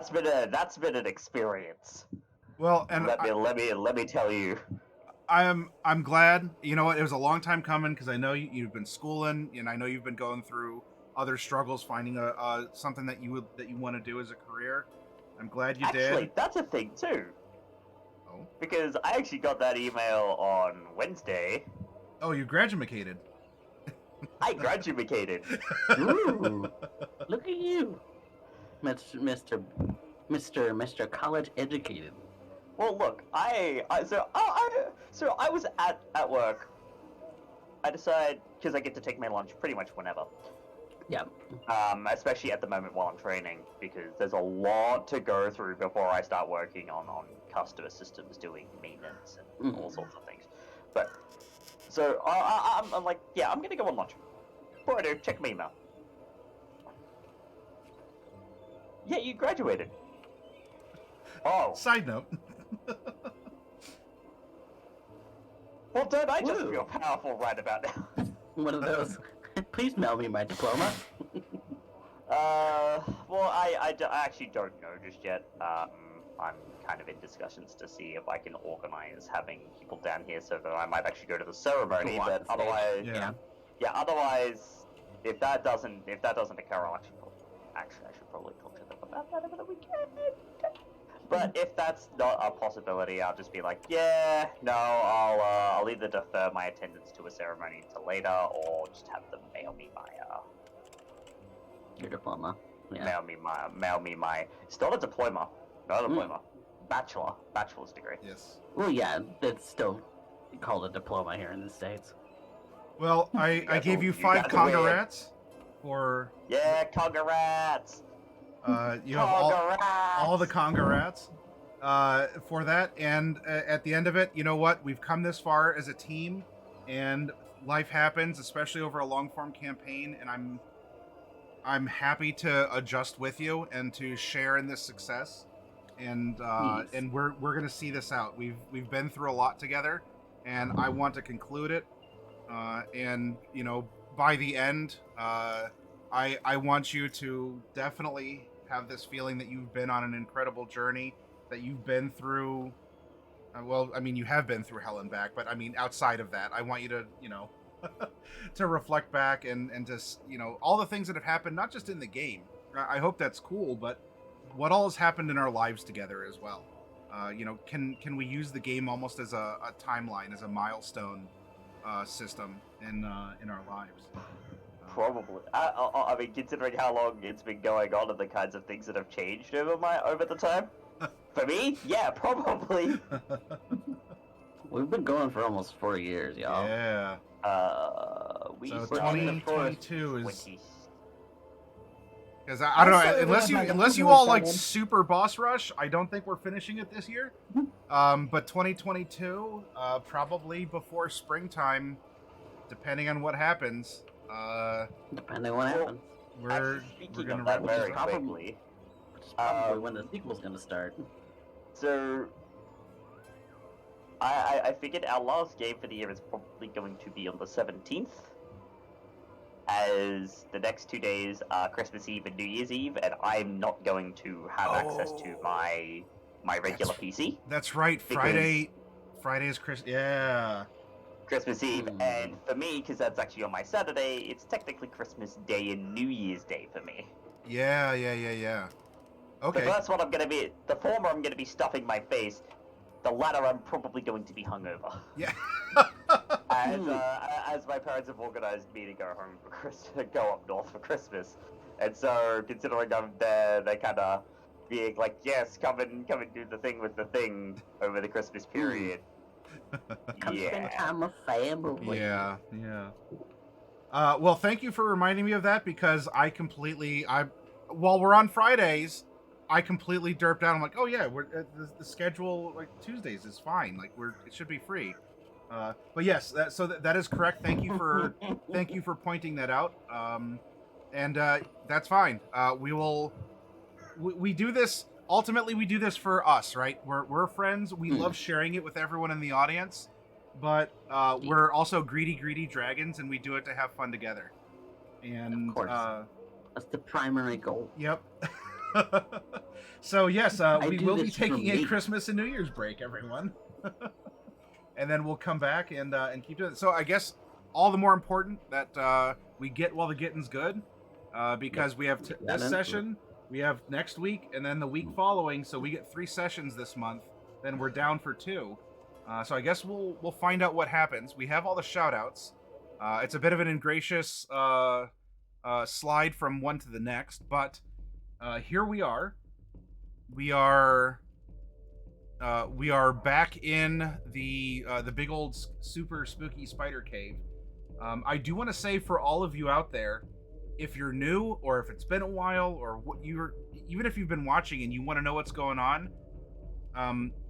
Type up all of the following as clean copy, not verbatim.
that's been an experience. Well, and Let me tell you. I'm glad. You know what? It was a long time coming because I know you've been schooling, and I know you've been going through other struggles finding a something that you want to do as a career. I'm glad you did. Actually, that's a thing too. Oh, Because I actually got that email on Wednesday. oh, you graduated. I graduated. Ooh, look at you, Mister College educated. Well, look, so I was at work. I decide because I get to take my lunch pretty much whenever. Yeah. Especially at the moment while I'm training, because there's a lot to go through before I start working on customer systems, doing maintenance and all sorts of things. But so I'm like, yeah, I'm gonna go on lunch. Before I do, check my email. Yeah, you graduated. Oh, Side note. well, don't I just Woo. feel powerful right about now? One of those. Please mail me my diploma. Well, I actually don't know just yet. I'm kind of in discussions to see if I can organize having people down here so that I might actually go to the ceremony. Go on But stage. otherwise, Yeah. Otherwise, if that doesn't occur, I should probably talk to them about that over the weekend. But if that's not a possibility, I'll just be like, yeah, no, I'll either defer my attendance to a ceremony until later, or just have them mail me my Your diploma. Yeah. mail me my. It's not a diploma, not a diploma, bachelor's degree. Yes. Well, yeah, it's still called a diploma here in the States. Well, I gave you 5 congrats for. Yeah, congrats. You have all the congrats for that, and at the end of it, you know what? We've come this far as a team, and life happens, especially over a long form campaign, and I'm happy to adjust with you and to share in this success, and we're gonna see this out. We've been through a lot together, and I want to conclude it, and you know, by the end, I want you to definitely have this feeling that you've been on an incredible journey, that you've been through. Well, I mean, you have been through hell and back, but I mean, outside of that, I want you to, you know, to reflect back and just, you know, all the things that have happened, not just in the game. I hope that's cool, but what all has happened in our lives together as well. You know, can we use the game almost as a timeline, as a milestone system in our lives? Probably. I mean, considering how long it's been going on and the kinds of things that have changed over the time. For me, yeah, probably. We've been going for almost 4 years, y'all. Yeah. We So started the 2022 is 20. because I don't know, Sorry, unless you all like super boss rush, I don't think we're finishing it this year. But 2022, probably before springtime, depending on what happens. Depending on what happens. We're Speaking gonna of that wrap very this up. quickly, Which is probably when the sequel's gonna start. so I figured our last game for the year is probably going to be on the 17th, as the next 2 days are Christmas Eve and New Year's Eve, and I'm not going to have access to my regular PC. That's right. Friday is Christmas. Yeah. Christmas Eve, and for me, because that's actually on my Saturday, it's technically Christmas Day and New Year's Day for me. Yeah. Okay. The first one I'm gonna be, the former I'm gonna be stuffing my face. The latter I'm probably going to be hungover. Yeah. As my parents have organized me to go home for go up north for Christmas, and so considering I'm there, they kind of being like, yes, come and do the thing with the thing over the Christmas period. Come spend time with family. Yeah. Well, thank you for reminding me of that, because while we're on Fridays, I completely derped out. I'm like, oh yeah, the schedule, like Tuesdays is fine. Like it should be free. But yes, that is correct. Thank you for pointing that out. And that's fine. We do this. Ultimately, we do this for us, right? We're friends. We love sharing it with everyone in the audience, but we're also greedy dragons, and we do it to have fun together. And of course, that's the primary goal. Yep. So yes, we do will be this for taking a me. Christmas and New Year's break, everyone, and then we'll come back and keep doing it. So I guess all the more important that we get while the getting's good, because we have this session, we have next week, and then the week following. So we get 3 sessions this month. Then we're down for 2. So I guess we'll find out what happens. We have all the shout outs. It's a bit of an ingracious slide from one to the next, but here we are. We are back in the big old super spooky spider cave. I do want to say for all of you out there, if you're new or if it's been a while or what even if you've been watching and you want to know what's going on,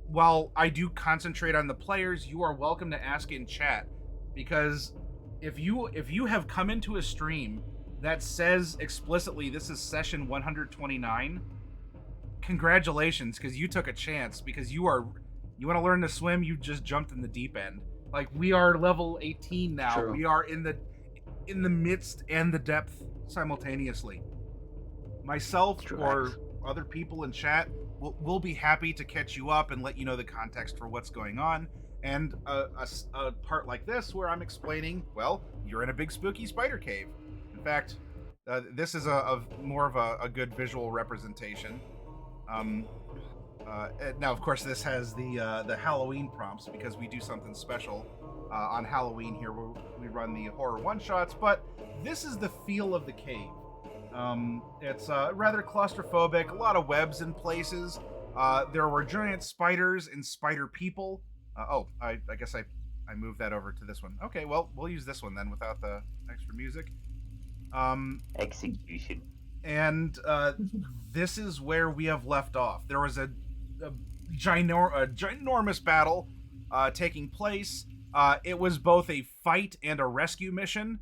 while I do concentrate on the players, you are welcome to ask in chat, because if you have come into a stream that says explicitly this is session 129, congratulations, because you took a chance, because you want to learn to swim, you just jumped in the deep end. Like, we are level 18 now. True. We are in the midst and the depth simultaneously. Myself or other people in chat will be happy to catch you up and let you know the context for what's going on. And a part like this where I'm explaining, well, you're in a big spooky spider cave. In fact, this is a more of a good visual representation. Now, of course, this has the Halloween prompts, because we do something special on Halloween here where we run the horror one-shots, but this is the feel of the cave. It's rather claustrophobic, a lot of webs in places. There were giant spiders and spider people. I guess I moved that over to this one. Okay, well, we'll use this one then without the extra music. Execution. And this is where we have left off. There was a ginormous battle taking place. It was both a fight and a rescue mission.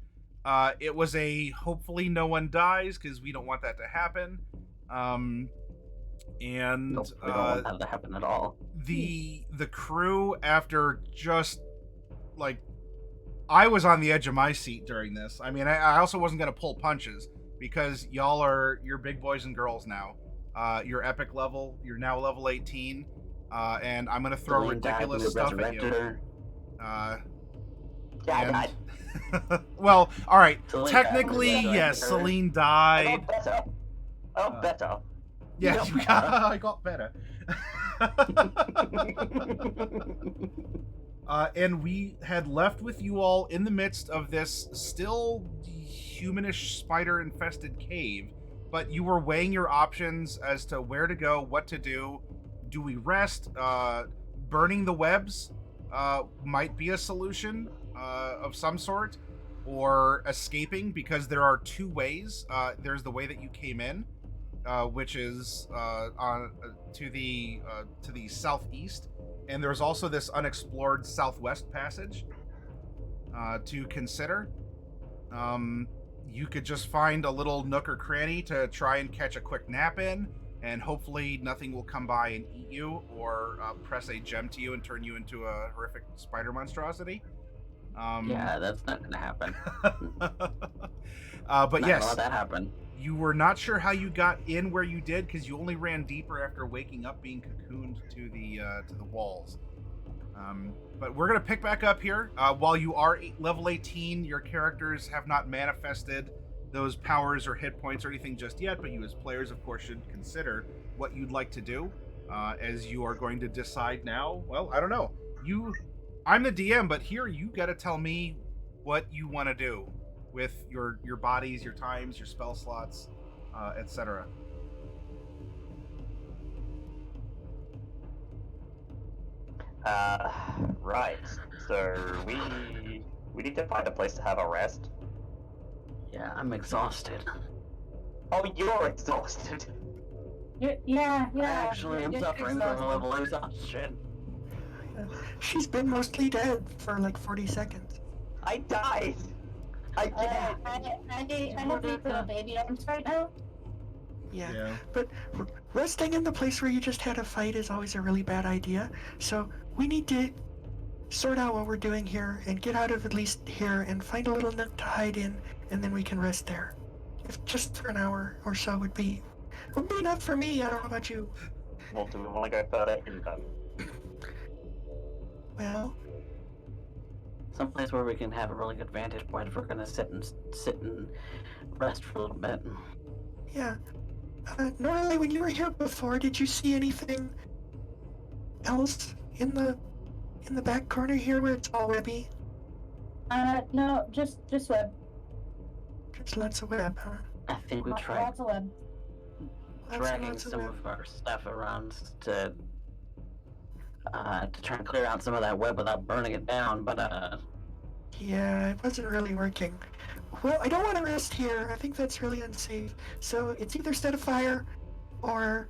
It was a hopefully no one dies, because we don't want that to happen. And nope, we don't want that to happen at all. The crew, after just like, I was on the edge of my seat during this. I mean, I also wasn't going to pull punches, because you're big boys and girls now. You're epic level. You're now level 18. And I'm going to throw Selene ridiculous stuff at you. Died. Well, all right. Selene Technically, died. yes, Selene I died. got better. Better. Yeah, I got better. And we had left with you all in the midst of this still humanish spider-infested cave, but you were weighing your options as to where to go, what to do. Do we rest? Burning the webs might be a solution of some sort, or escaping, because there are 2 ways. There's the way that you came in, which is to the southeast, and there's also this unexplored southwest passage to consider. You could just find a little nook or cranny to try and catch a quick nap in, and hopefully nothing will come by and eat you, or press a gem to you and turn you into a horrific spider monstrosity. Yeah, that's not gonna happen. But yes, let that happen. You were not sure how you got in where you did, because you only ran deeper after waking up, being cocooned to the walls. But we're gonna pick back up here. While you are level 18, your characters have not manifested those powers or hit points or anything just yet. But you, as players, of course, should consider what you'd like to do, as you are going to decide now. Well, I don't know. I'm the DM, but here you got to tell me what you want to do with your bodies, your times, your spell slots, etc. Right. So we need to find a place to have a rest. Yeah, I'm exhausted. Oh, you're exhausted. Yeah. Actually, I'm You're suffering from a exhausted. level exhaustion. She's been mostly dead for like 40 seconds. I died. I can't. I have little baby arms right now. Yeah. But resting in the place where you just had a fight is always a really bad idea. So we need to sort out what we're doing here and get out of at least here and find a little nook to hide in, and then we can rest there. If just for an hour or so would be Would be enough for me. I don't know about you. Well, do we want to go further in then? Well, Someplace where we can have a really good vantage point if we're gonna sit and rest for a little bit. yeah. Normally, when you were here before, did you see anything else in the back corner here where it's all webby? No, just web. Just lots of web, huh? I think we tried Lots of web. dragging Lots of some web. of our stuff around to try and clear out some of that web without burning it down, but Yeah, it wasn't really working. Well, I don't want to rest here. I think that's really unsafe. So it's either set a fire, or...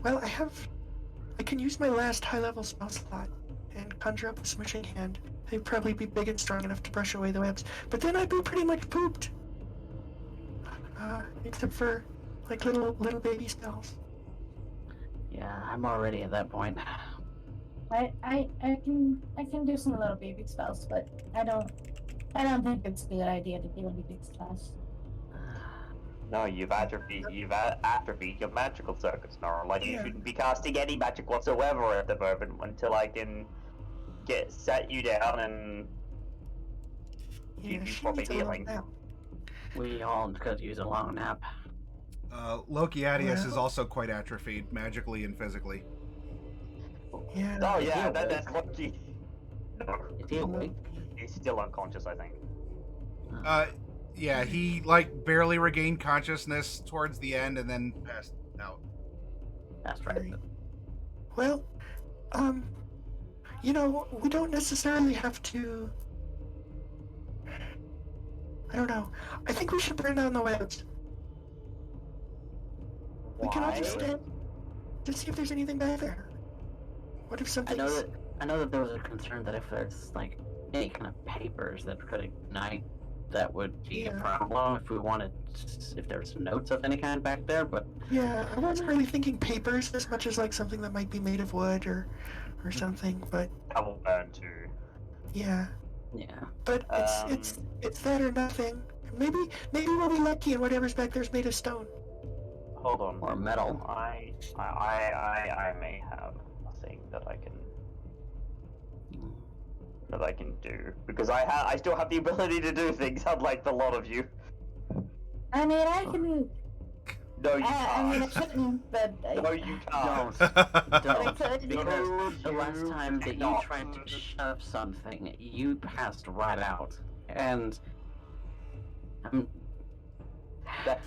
Well, I can use my last high-level spell slot and conjure up a smishing hand. They'd probably be big and strong enough to brush away the webs. But then I'd be pretty much pooped. Except for, like, little baby spells. yeah, I'm already at that point. I can do some little baby spells, but I don't think it's a good idea to do any big spells. No, you've atrophied your magical circuits, Nora. Like, you Yeah. shouldn't be casting any magic whatsoever at the moment until I can set you down and Yeah, you she proper needs a little healing. nap. We all could use a long nap. Loki Adius is Well- also quite atrophied, magically and physically. Yeah. Oh Is he yeah, awake? that's Loki. No, Is he awake? he's still unconscious, I think. Yeah, he like barely regained consciousness towards the end and then passed out. That's right. Right. Well, you know, we don't necessarily have to... I don't know. I think we should burn down the webs. We can all just Why? stand to see if there's anything back there. What if I something's... know that there was a concern that if there's like any kind of papers that could ignite, that would be a Yeah. problem if there's notes of any kind back there, but Yeah, I wasn't really thinking papers as much as like something that might be made of wood or something, but That will burn too. yeah. yeah. But it's that or nothing. Maybe we'll be lucky and whatever's back there's made of stone. Hold on. Or metal. I may have a thing that I can do because I still have the ability to do things unlike the lot of you. I mean, I can. No, you I mean, I can't. shouldn't, but No, you can't. Don't. could. Because the last You time that you cannot. tried to shove something, you passed right out. And that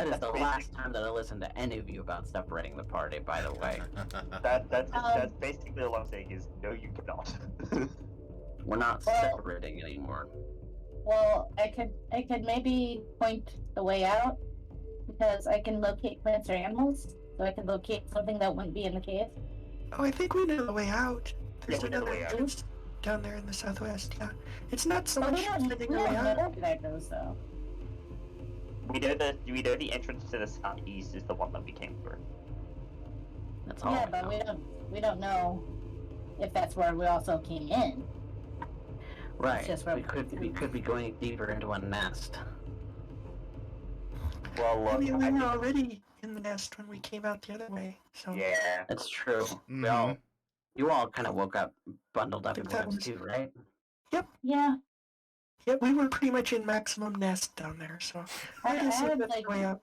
is the last time that I listened to any of you about separating the party, by the way. That's basically all I'm saying is no, you cannot. We're not Well- separating anymore. Well, I could maybe point the way out because I can locate plants or animals, so I can locate something that wouldn't be in the cave. Oh, I think we know the way out. There's we know the another way out. entrance down there in the southwest. Yeah, it's not so Oh, much we don't finding the know way out. where that goes though. we know the entrance to the southeast is the one that we came through. That's all. Yeah, I but know. we don't know if that's where we also came in. Right. just where We could be going deeper into a nest. Well, I look, mean, we I were think, already in the nest when we came out the other way. So yeah. That's true. Mhm. You all kind of woke up bundled up in think that webs was- too, right? Yeah, yeah, we were pretty much in maximum nest down there. So I I guess had that's like the way up.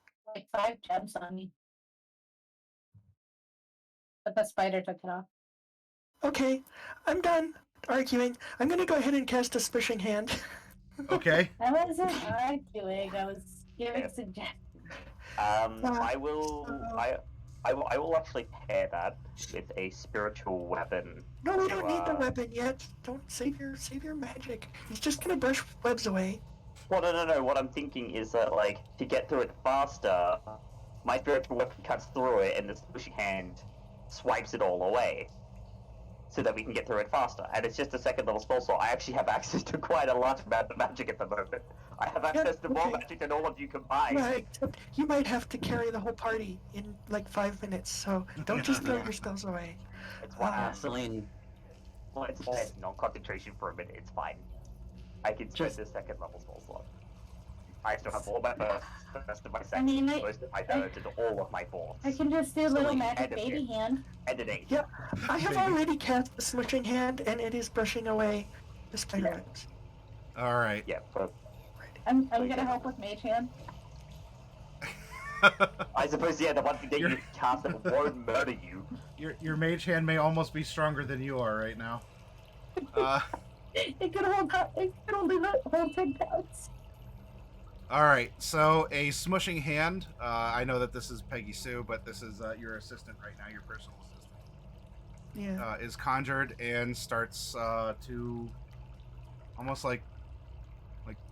5 gems on me, but the spider took it off. Okay, I'm done arguing. I'm gonna go ahead and cast a smishing hand. Okay. I wasn't arguing. I was giving Yeah. suggestions. I will actually pair that with a spiritual weapon. No, we to, don't need the weapon yet. Don't save your magic. It's just gonna brush webs away. Well, no. What I'm thinking is that, like, to get through it faster, my spiritual weapon cuts through it, and the swishing hand swipes it all away, so that we can get through it faster. And it's just a second level spell slot. I actually have access to quite a large amount of magic at the moment. I have access to more okay. magic than all of you combined. Right. Except you might have to carry the whole party in like 5 minutes. So don't just throw your spells away. It's fine. Selene, Well, it's fine. Non-concentration for a minute. It's fine. I can spend Just- the second level spell slot. I still have all my first of my I second, mean, most of my thirds, and all of my fourths. I can just do a little Selene, magic end of baby it. hand. Editing. Yeah, I have Baby. already cast the smooshing hand, and it is brushing away the spider webs. All right. Yeah, but I'm gonna help with mage hand. I suppose, yeah, the one thing that You're- you cast that won't murder you. Your mage hand may almost be stronger than you are right now. It could hold. It could only hold 10 pounds. All right. So a smushing hand. I know that this is Peggy Sue, but this is your assistant right now, your personal assistant. Yeah. Is conjured and starts to almost like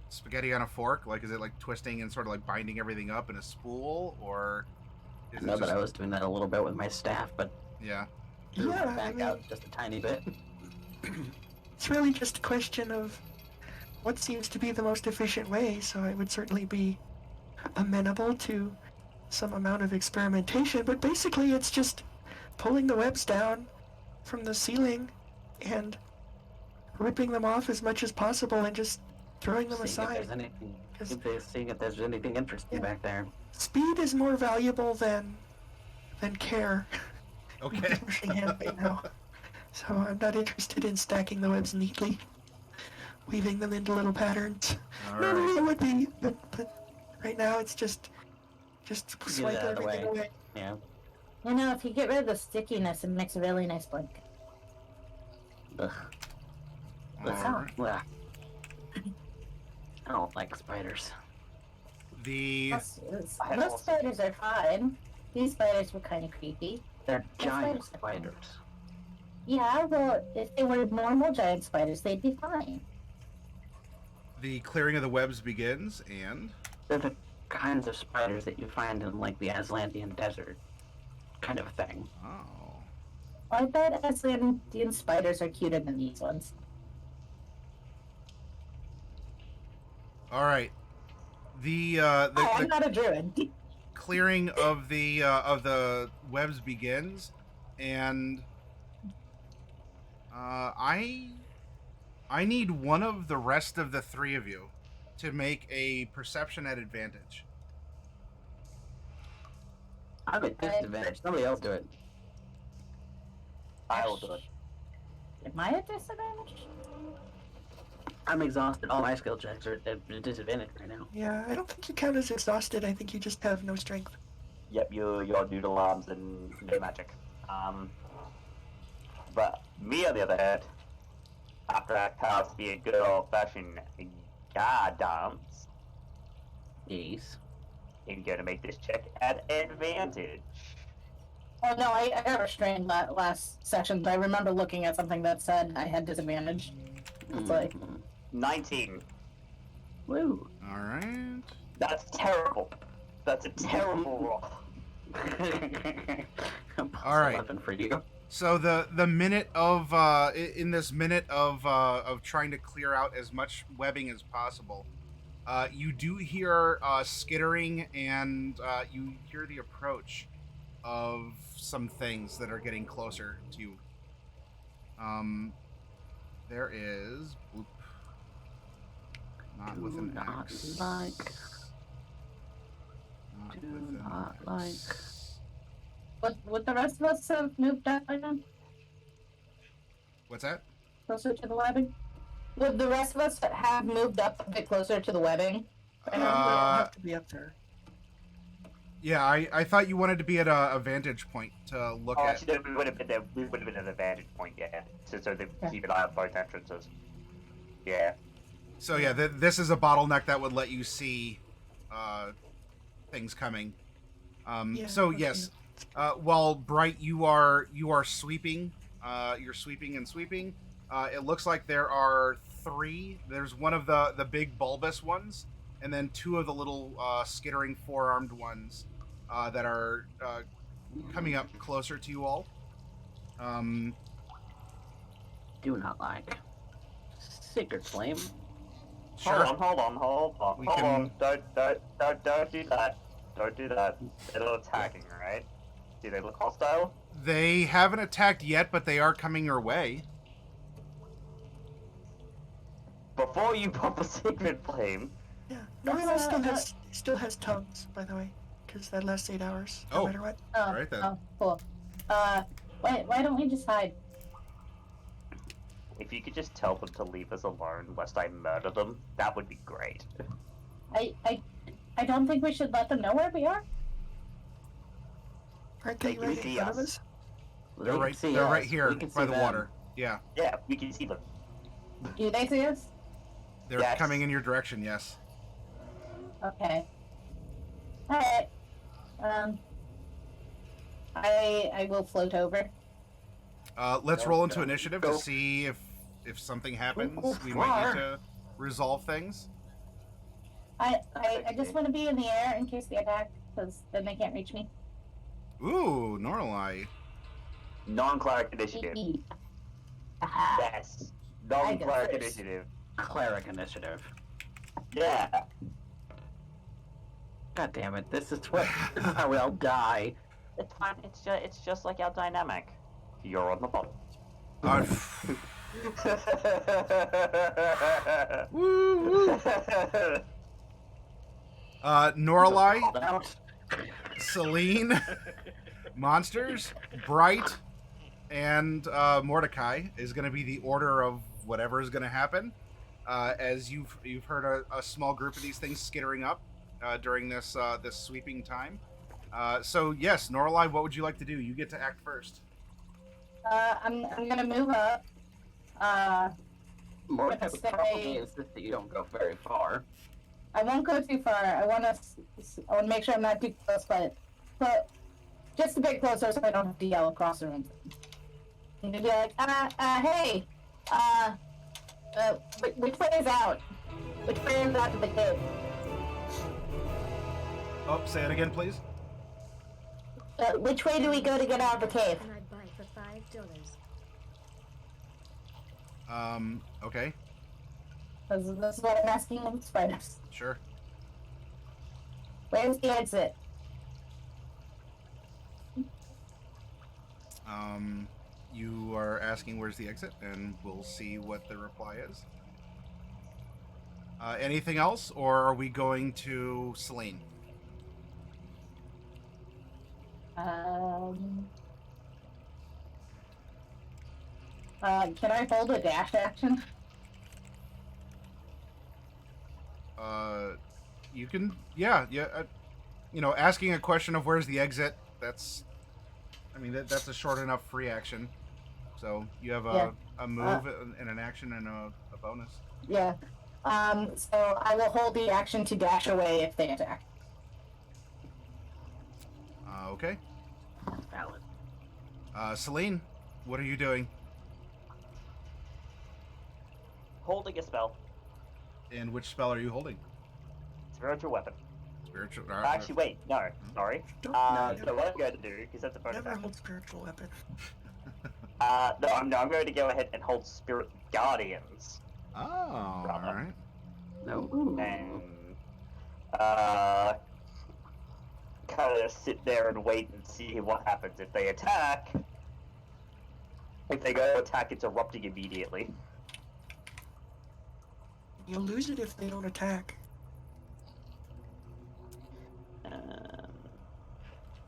spaghetti on a fork. Like, is it like twisting and sort of like binding everything up in a spool, or is I know it that just, I was doing that a little bit with my staff, but yeah? threw Yeah, it I back mean- out just a tiny bit. It's really just a question of what seems to be the most efficient way, so I would certainly be amenable to some amount of experimentation, but basically it's just pulling the webs down from the ceiling and ripping them off as much as possible and just throwing them Seeing if aside. there's anything, Because seeing if there's anything interesting Yeah. back there. speed is more valuable than care. Okay. with pushing hand right now. So I'm not interested in stacking the webs neatly, weaving them into little patterns. All Maybe right. it would be, but right now it's just Get swipe it out of the everything way. away. Yeah. You know, if you get rid of the stickiness, it makes a really nice blanket. Ugh. All right. Ugh. I don't like spiders. The Most spiders are fine. These spiders were kind of creepy. They're giant spiders. spiders. Yeah, well, if they were normal giant spiders, they'd be fine. clearing of the webs begins, and They're the kinds of spiders that you find in like the Aslandian desert, kind of thing. oh, I bet Aslandian spiders are cuter than these ones. all right. The I'm not a druid. clearing of the webs begins, and I need one of the rest of the three of you to make a perception at advantage. I'm at disadvantage. Somebody else do it. I'll do it. Am I at disadvantage? I'm exhausted. All my skill checks are at disadvantage right now. Yeah, I don't think you count as exhausted. I think you just have no strength. Yep, your noodle arms and no magic. But me on the other hand, after I cast me a good old fashioned guard dance, Yes. I'm gonna make this check at advantage. Oh no, I got restrained last session. I remember looking at something that said I had disadvantage. It's like, 19. Woo. All right. That's terrible. That's a terrible roll. All right. 11 for you. So the minute of in this minute of trying to clear out as much webbing as possible, you do hear skittering, and you hear the approach of some things that are getting closer to you. There is bloop, not with an not X. like. Not Do with an not X. would the rest of us have moved up by then? What's that? Closer to the webbing? Would the rest of us have moved up a bit closer to the webbing? I don't have to be up there. Yeah, I thought you wanted to be at a vantage point to look Oh, at. actually, no, we would have been there. We would have been at a vantage point, yeah. So they keep an eye on both entrances. Yeah. So yeah, this is a bottleneck that would let you see things coming. Yeah, So okay. yes, while Bright, you are sweeping. You're sweeping and sweeping. It looks like there are three. There's one of the big bulbous ones, and then two of the little skittering four-armed ones that are coming up closer to you all. Do not like. Sacred Flame. Sure. Hold on. We Hold can- on. Don't do that. Don't do that. They're attacking, right? Do they look hostile? They haven't attacked yet, but they are coming your way. Before you pop a sacred flame, Yeah, Everyone still has tongues, by the way, because that lasts 8 hours, no matter what. All right then. Oh, cool. Why don't we just hide? If you could just tell them to leave us alone lest I murder them, that would be great. I don't think we should let them know where we are. Aren't they They right can in see front of us. us? They're They right. can see They're us. right here We can by see the them. water. Yeah, Yeah, we can see them. Do they see us? they're Yes. coming in your direction. Yes. Okay. Alright. I will float over. Let's Go, roll into go, initiative go. to see if something happens. Ooh, We might need far. to resolve things. I just want to be in the air in case they attack, because then they can't reach me. Ooh, Norlai. Non-cleric initiative. Aha. Yes. Non-cleric first. initiative. Cleric initiative. Yeah. God damn it! This is how we all die. It's fine. It's just like our dynamic. You're on the bottom. Woo, woo. Norlai, Out. Selene, Monsters, Bright, and Mordecai is going to be the order of whatever is going to happen. As you've heard a small group of these things skittering up during this sweeping time. So yes, Norlai, what would you like to do? You get to act first. I'm gonna move up. Mordecai Let's would say- probably insist that you don't go very far. I won't go too far. I want to make sure I'm not too close, but just a bit closer so I don't have to yell across the room. And to be like, hey, which way is out? Which way is out to the cave? Oh, say it again, please. Which way do we go to get out of the cave? And I'd buy for $5. Okay, This is what I'm asking of spiders. sure. Where's the exit? You are asking where's the exit, and we'll see what the reply is. Anything else, or are we going to Selene? Can I hold a dash action? You can, yeah. Asking a question of where's the exit, that's a short enough free action. So you have a move and an action and a bonus. Yeah. So I will hold the action to dash away if they attack. Okay. Valid. Selene, what are you doing? Holding a spell. And which spell are you holding? Spiritual weapon. Spiritual. Actually, wait. No. Sorry. Don't So what I'm going to do, because that's a bonus never action. hold spiritual weapon. No, I'm going to go ahead and hold Spirit Guardians. Oh, all right. No. And kind of sit there and wait and see what happens if they attack. If they go to attack, it's erupting immediately. You'll lose it if they don't attack.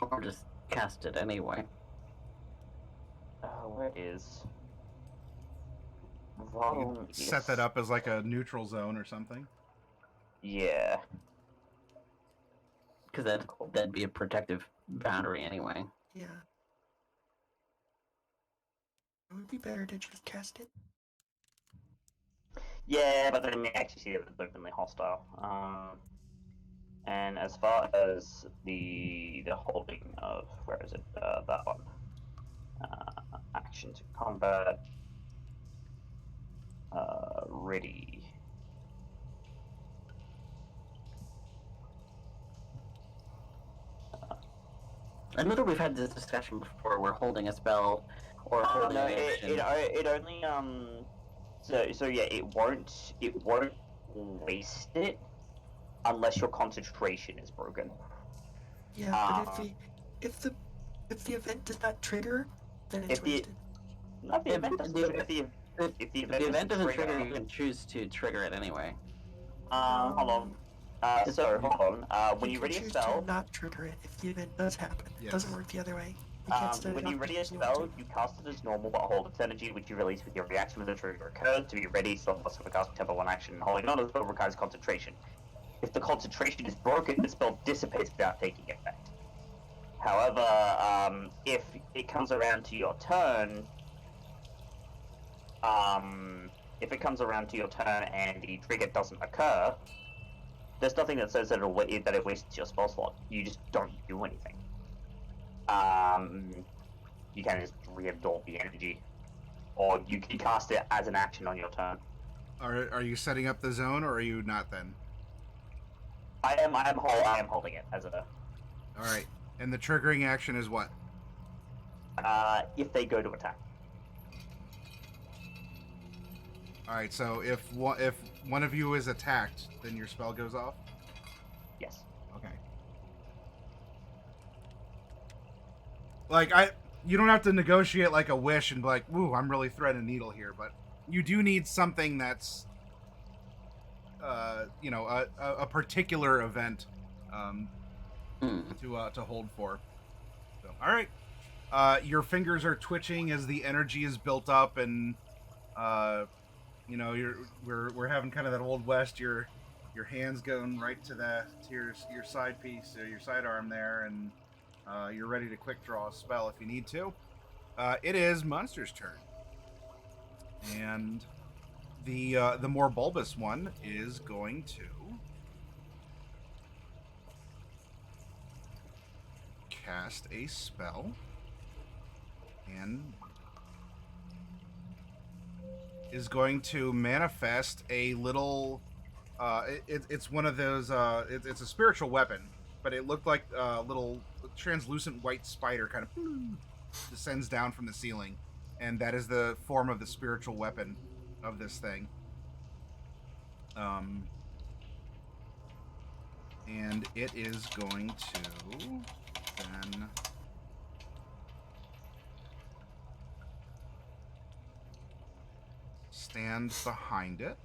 Or just cast it anyway. Where is? You Volume can set that up as like a neutral zone or something. Yeah. Because that'd be a protective boundary anyway. Yeah. It would be better to just cast it. Yeah, but then you actually see it as openly hostile. And as far as the holding of, where is it? That one. Action to combat. Ready. I know that we've had this discussion before. We're holding a spell or holding No, an action. it only so yeah, it won't waste it unless your concentration is broken. Yeah, but if the event does not trigger, then it's If the- wasted. Not the If event the- doesn't. If the If the event doesn't trigger, you can choose to trigger it anyway. hold on. So hold on. When you you can ready a choose spell, to not trigger it if the event does happen. It Yes. doesn't work the other way. You can't set when it you off ready a because you want spell, to. you cast it as normal, but hold its energy, which you release with your reaction when the trigger occurs. To be ready, spell must have a cast tempo 1 action. Holding on to the spell requires concentration. If the concentration is broken, the spell dissipates without taking effect. However, if it comes around to your turn, if it comes around to your turn and the trigger doesn't occur, there's nothing that says that it wastes your spell slot. You just don't do anything. You can just reabsorb the energy, or you can cast it as an action on your turn. Are you setting up the zone, or are you not then? I am holding it as a. All right. And the triggering action is what? If they go to attack. All right. So if one of you is attacked, then your spell goes off. Yes. Okay. Like you don't have to negotiate like a wish and be like, "Ooh, I'm really threading a needle here," but you do need something that's, a particular event, to hold for. So, all right. Your fingers are twitching as the energy is built up, and we're having kind of that old west. Your hands going right to your side piece, your sidearm there, and you're ready to quick draw a spell if you need to. It is Monster's turn, and the more bulbous one is going to cast a spell and is going to manifest a little it's one of those it's a spiritual weapon, but it looked like a little translucent white spider kind of descends down from the ceiling, and that is the form of the spiritual weapon of this thing. And it is going to then stand behind it,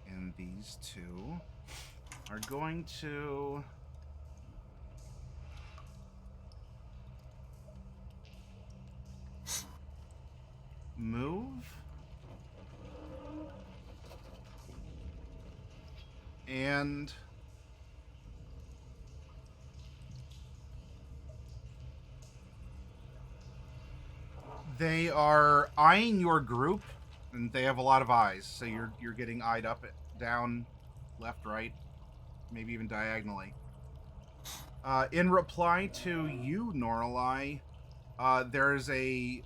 and these two are going to move and they are eyeing your group, and they have a lot of eyes, so you're getting eyed up, down, left, right, maybe even diagonally. In reply to you, Norlai, there's a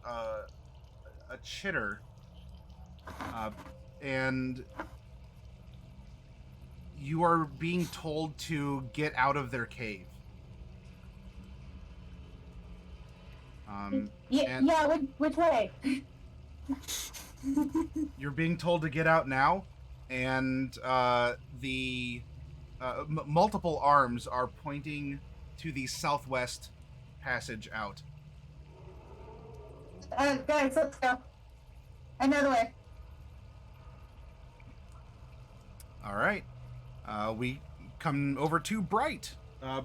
chitter, and you are being told to get out of their cave. Which way? You're being told to get out now, and the multiple arms are pointing to the southwest passage out. Guys, let's go. Another way. All right. We come over to Bright.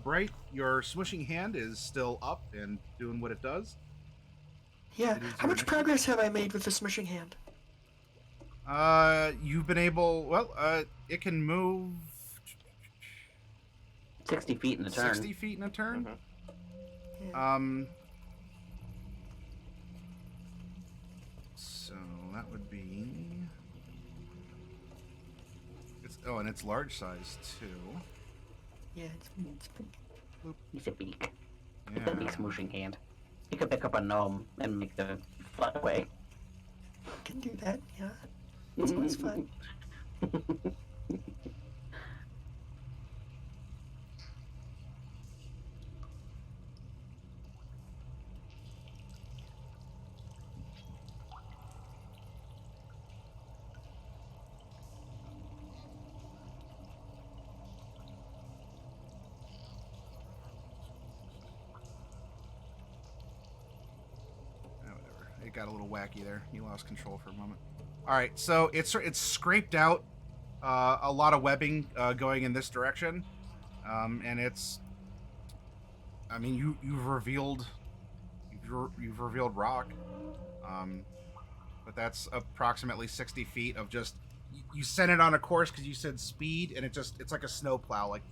Bright, your smooshing hand is still up and doing what it does. Yeah. How much progress have I made with the smishing hand? You've been able. Well, it can move 60 feet in a turn. 60 feet in a turn. Mm-hmm. Yeah. So that would be. And it's large size too. Yeah, it's big. He's a beak. Yeah. It's a big smooshing hand. You could pick up a gnome and make them fly away. Can do that, yeah. It's always fun. It got a little wacky there. You lost control for a moment. All right, so it's scraped out a lot of webbing going in this direction, and it's. I mean, you've revealed rock, but that's approximately 60 feet of just. You sent it on a course because you said speed, and it's like a snowplow, like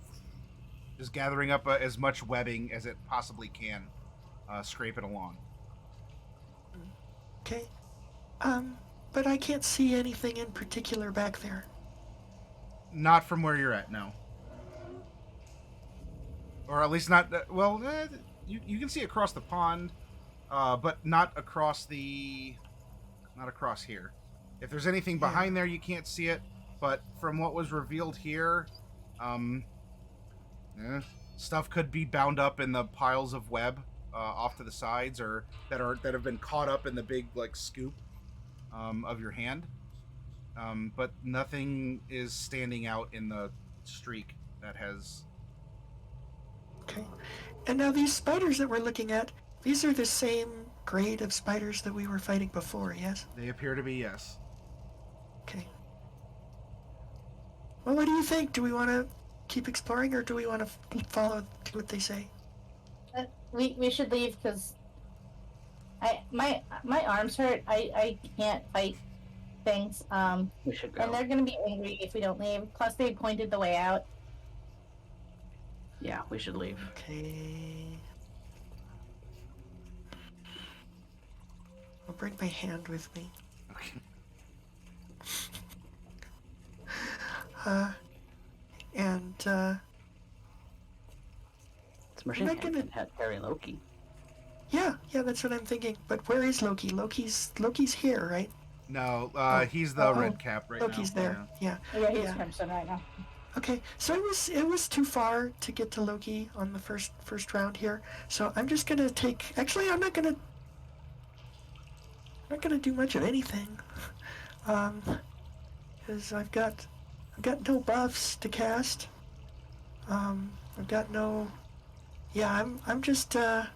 just gathering up as much webbing as it possibly can, scrape it along. Okay. But I can't see anything in particular back there. Not from where you're at, no. Or at least not. Well, you can see across the pond, but not across here. If there's anything behind there, you can't see it. But from what was revealed here, stuff could be bound up in the piles of web off to the sides, or that have been caught up in the big like scoop of your hand. But nothing is standing out in the streak that has. Okay. And now these spiders that we're looking at, these are the same grade of spiders that we were fighting before, yes? They appear to be, yes. Okay. Well, what do you think? Do we want to keep exploring, or do we want to follow what they say? We should leave because my arms hurt. I can't fight things. We should go. And they're gonna be angry if we don't leave. Plus, they pointed the way out. Yeah, we should leave. Okay. I'll bring my hand with me. Okay. Smashing I'm not Hand gonna- can carry Loki. Yeah, that's what I'm thinking. But where is Loki? Loki's here, right? No, he's the red cap right Loki's now. there. Yeah. Yeah, he's Yeah. crimson right now. Okay, so it was too far to get to Loki on the first round here. So I'm just gonna take. Actually, I'm not gonna do much of anything, because I've got no buffs to cast. I've got no. Yeah, I'm just in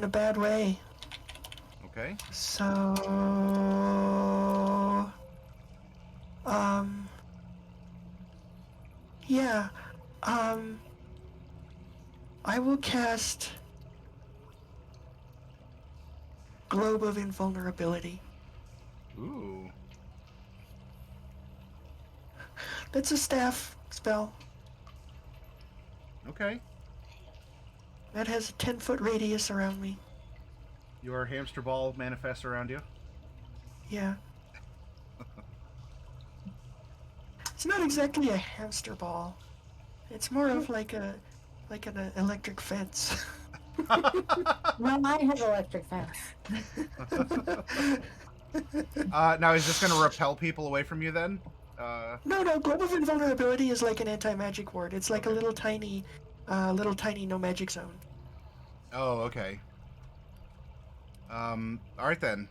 a bad way. Okay. So yeah, I will cast Globe of Invulnerability. Ooh. That's a staff spell. Okay. That has a 10-foot radius around me. Your hamster ball manifests around you. Yeah. It's not exactly a hamster ball. It's more of like an electric fence. Well, I have electric fence. Now, is this going to repel people away from you then? No. Globe of Invulnerability is like an anti-magic ward. It's like a little tiny no magic zone. Oh, okay. All right then.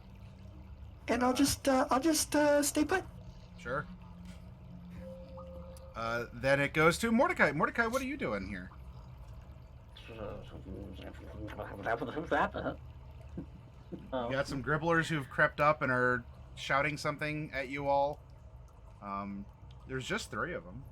And I'll just stay put. Sure. Then it goes to Mordecai. Mordecai, what are you doing here? You got some gribblers who've crept up and are shouting something at you all. There's just 3 of them.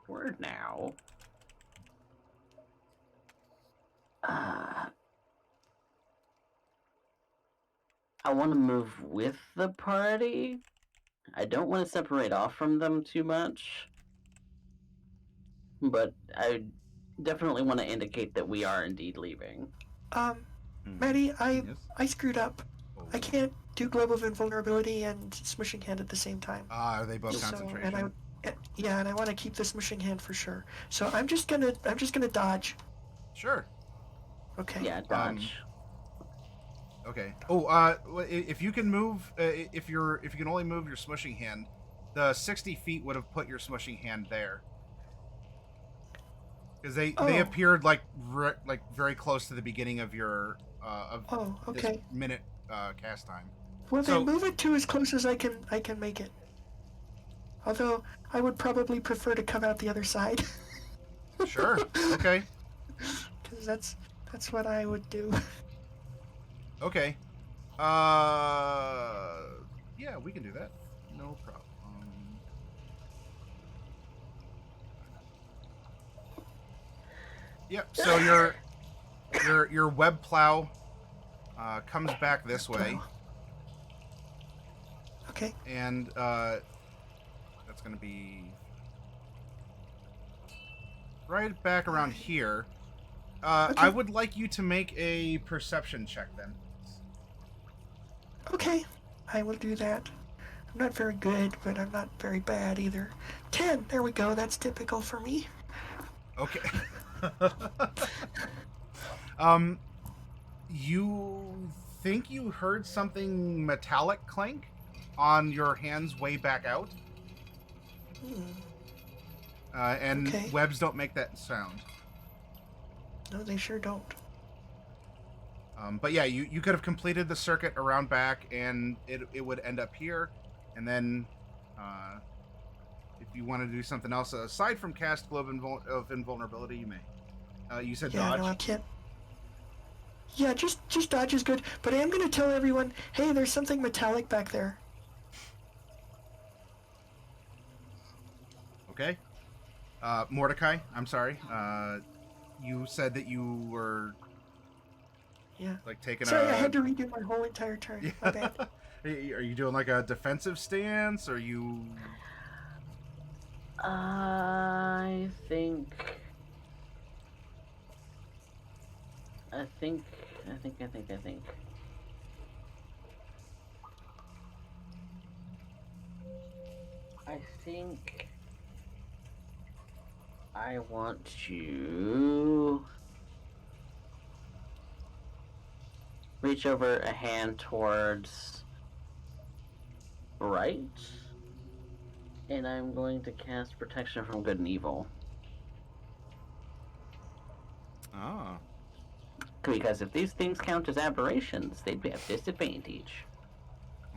Word now. I want to move with the party. I don't want to separate off from them too much. But I definitely want to indicate that we are indeed leaving. Maddie, Yes? I screwed up. Oh. I can't do Globe of Invulnerability and Smushing Hand at the same time. Are they both So, concentration? and I want to keep the Smushing Hand for sure. So I'm just gonna dodge. Sure. Okay. Yeah, dodge. Okay. Oh, if you can move, if you can only move your smushing hand, the 60 feet would have put your smushing hand there. Because they appeared like very close to the beginning of your this minute cast time. Well, then move it to as close as I can make it. Although I would probably prefer to come out the other side. Sure. Okay. Because that's what I would do. Okay. Yeah, we can do that. No problem. Yep. So your web plow comes back this way, Okay. and that's going to be right back around here. Okay. I would like you to make a perception check then. Okay, I will do that. I'm not very good, but I'm not very bad either. 10, there we go, that's typical for me. Okay. You think you heard something metallic clank on your hands way back out? And Okay. webs don't make that sound. No, they sure don't. But yeah, you could have completed the circuit around back, and it would end up here. And then, if you want to do something else aside from cast Globe of Invulnerability, you may. You said dodge. No, I can't. Yeah, just dodge is good. But I am going to tell everyone, hey, there's something metallic back there. Okay. Mordecai, I'm sorry. You said that you were like taking Sorry, I had to redo my whole entire turn. Yeah. My bad. Are you doing like a defensive stance? Or you? I think. I want to reach over a hand towards right, and I'm going to cast Protection from Good and Evil. Ah. Because if these things count as aberrations, they'd have disadvantage.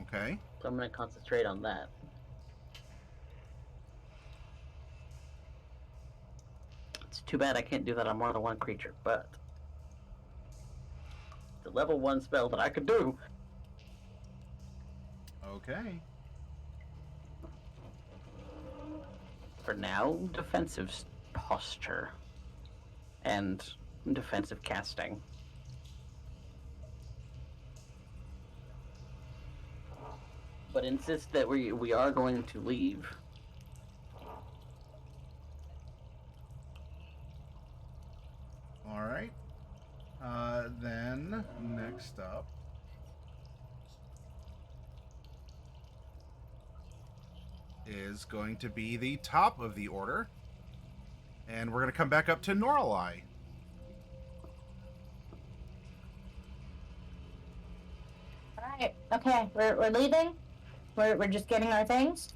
Okay. So I'm going to concentrate on that. It's too bad I can't do that on more than one creature, but it's a level 1 spell that I could do. Okay. For now, defensive posture and defensive casting. But insist that we are going to leave. All right. Then next up is going to be the top of the order, and we're going to come back up to Norlai. All right. Okay, we're leaving. We're just getting our things.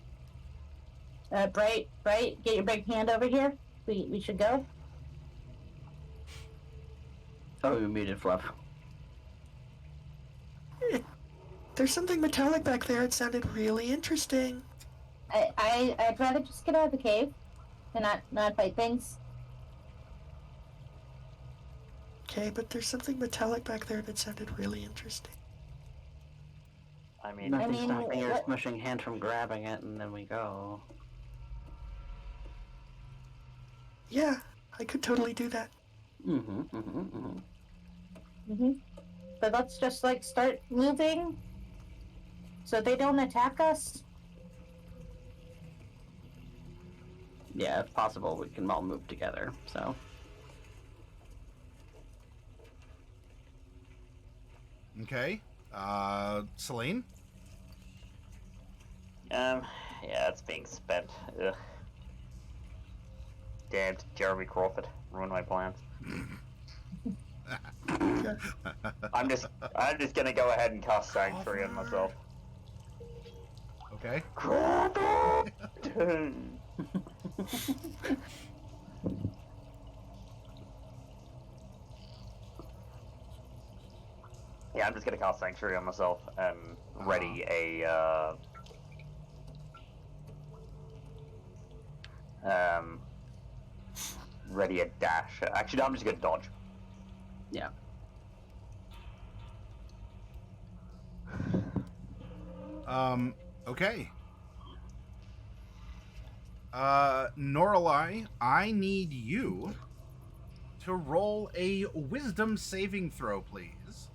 Bright, get your big hand over here. We should go. Oh, you muted, Fluff. There's something metallic back there. It sounded really interesting. I'd rather just get out of the cave and not fight things. Okay, but there's something metallic back there that sounded really interesting. I mean, Nothing stopping your smushing hand from grabbing it, and then we go. Yeah, I could totally do that. But let's just start moving so they don't attack us. Yeah, if possible, we can all move together, so. Okay. Selene? yeah, it's being spent. Ugh. Damned Jeremy Crawford ruined my plans. I'm just gonna go ahead and cast Sanctuary on myself. Okay. Crawford! Yeah, I'm just gonna cast Sanctuary on myself and ready a Ready a dash. Actually, no, I'm just gonna dodge. Yeah. Okay. Norlai, I need you to roll a wisdom saving throw, please.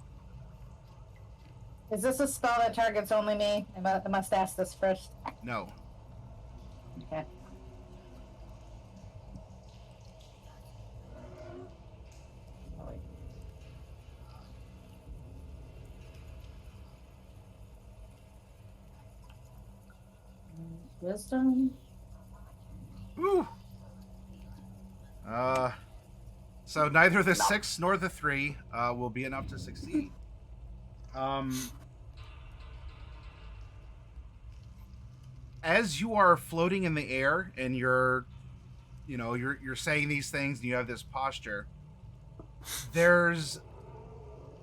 Is this a spell that targets only me? I must ask this first. No. Okay. Oh, wait. Wisdom. Ooh. So neither the 6 nor the 3 will be enough to succeed. As you are floating in the air and you're saying these things and you have this posture, there's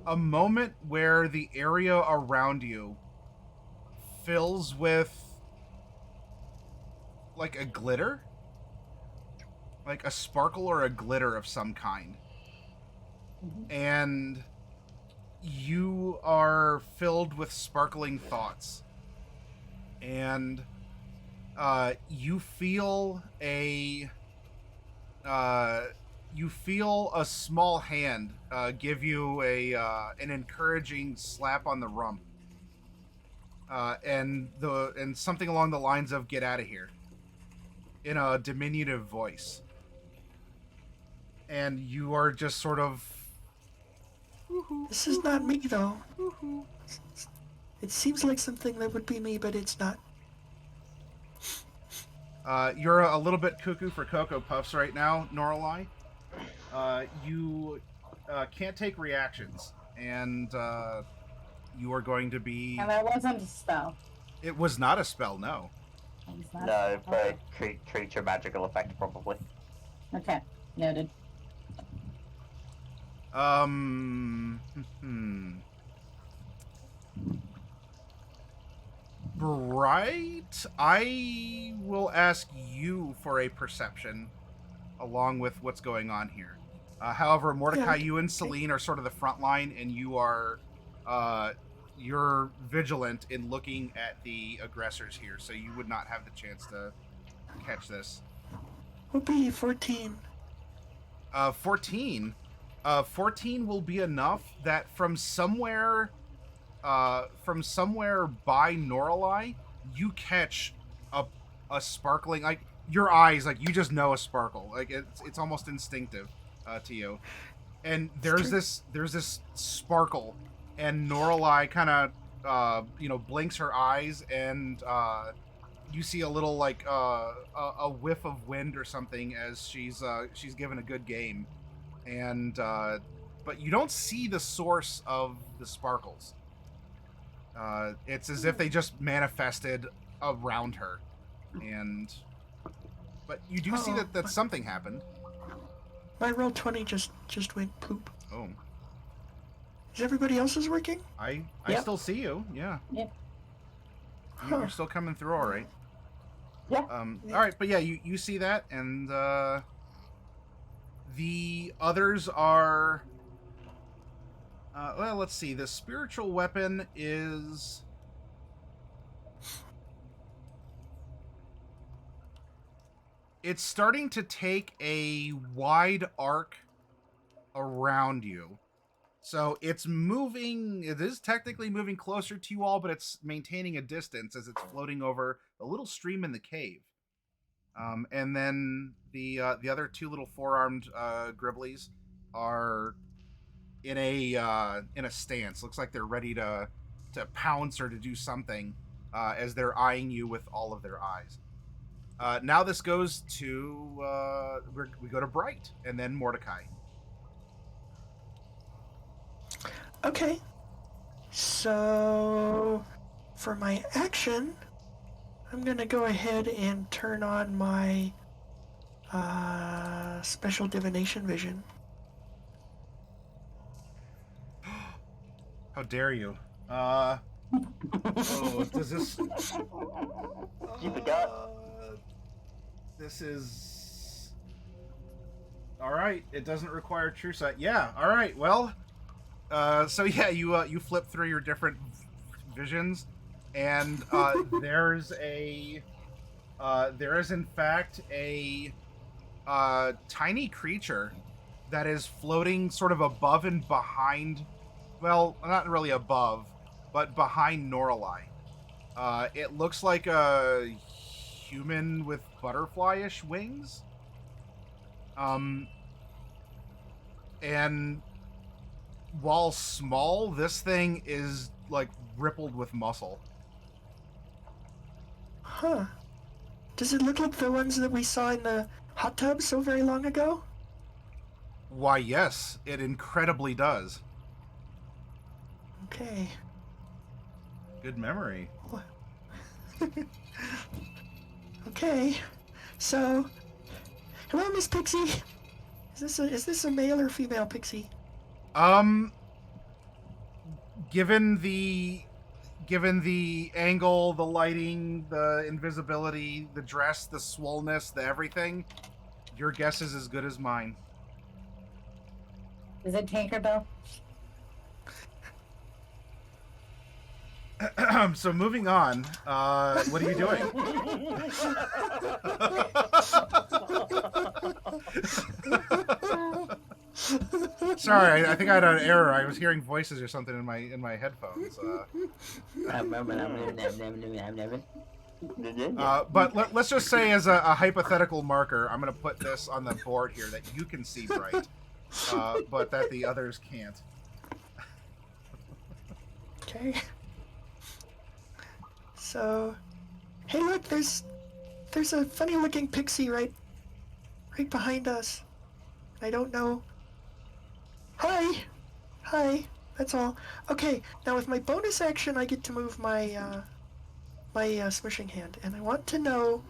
a moment where the area around you fills with like a glitter, like a sparkle or a glitter of some kind. Mm-hmm. And you are filled with sparkling thoughts. And you feel a small hand give you an encouraging slap on the rump, and something along the lines of "Get out of here," in a diminutive voice, and you are just sort of. This is not me, though. It seems like something that would be me, but it's not. You're a little bit cuckoo for Cocoa Puffs right now, Norlai. You can't take reactions, and you are going to be... And that wasn't a spell. It was not a spell, no. No, but creature magical effect, probably. Okay, noted. Bright, I will ask you for a perception along with what's going on here. However, Mordecai, you and Selene are sort of the front line, and you are you're vigilant in looking at the aggressors here, so you would not have the chance to catch this. Would be 14. 14 will be enough that from somewhere by Norlai, you catch a sparkling, like your eyes, like you just know a sparkle, like it's almost instinctive to you. And there's this sparkle, and Norlai kind of blinks her eyes, and you see a little like a whiff of wind or something as she's given a good game, and but you don't see the source of the sparkles. It's as if they just manifested around her, but you do see that something happened. My roll 20 just went poop. Oh. Is everybody else's working? I still see you. Yeah. Yep. You're still coming through, all right. Yeah. All right, but yeah, you see that, and the others are. Well, let's see. The spiritual weapon is. It's starting to take a wide arc around you. So it's moving. It is technically moving closer to you all, but it's maintaining a distance as it's floating over a little stream in the cave. And then the other two little four-armed Gribblies are in a stance. Looks like they're ready to pounce or to do something as they're eyeing you with all of their eyes. Now this goes to we go to Bright and then Mordecai. Okay. So for my action, I'm gonna go ahead and turn on my special divination vision. How dare you? Does this? You forgot. This is... Alright, it doesn't require true sight. Yeah, alright, well... so yeah, you flip through your different visions, and there is in fact a tiny creature that is floating sort of above and behind, well, not really above, but behind Norlai. It looks like a human with butterfly-ish wings. And while small, this thing is like rippled with muscle. Huh. Does it look like the ones that we saw in the hot tub so very long ago? Why, yes, it incredibly does. Okay. Good memory. Okay. So, hello, Miss Pixie. Is this a male or female Pixie? Given the angle, the lighting, the invisibility, the dress, the swollenness, the everything, your guess is as good as mine. Is it Tinkerbell? So moving on, what are you doing? Sorry, I think I had an error. I was hearing voices or something in my headphones. But let's just say, as a hypothetical marker, I'm going to put this on the board here that you can see bright, but that the others can't. Okay. So, hey, look, there's a funny-looking pixie right behind us. I don't know. Hi. That's all. Okay. Now with my bonus action, I get to move my smishing hand, and I want to know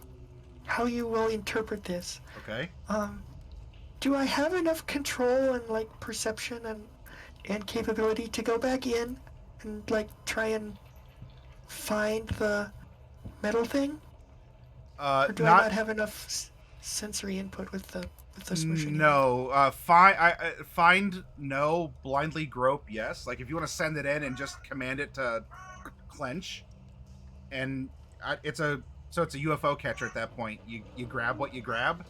how you will interpret this. Okay. Do I have enough control and like perception and capability to go back in and like try and find the metal thing? Or do I not have enough sensory input with the smooshing? No. Find no. Blindly grope, yes. Like if you want to send it in and just command it to clench, and it's a UFO catcher at that point. You grab what you grab.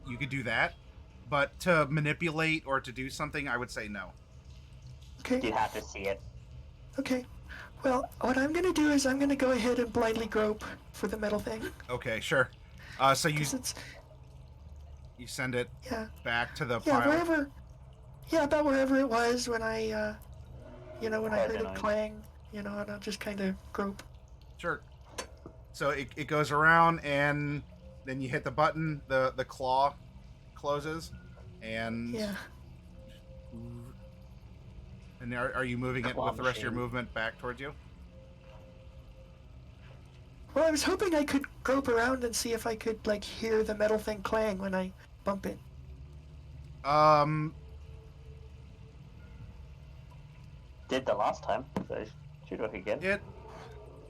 You could do that, but to manipulate or to do something, I would say no. Okay. You have to see it. Okay. Well, what I'm gonna do is I'm gonna go ahead and blindly grope for the metal thing. Okay, sure. So you send it back to the pile. About wherever it was when I, when I heard it clang, and I'll just kind of grope. Sure. So it goes around, and then you hit the button, the claw closes, and... Yeah. And are you moving it with the rest of your movement back towards you? Well, I was hoping I could grope around and see if I could, like, hear the metal thing clang when I bump it. Did the last time, so should work again.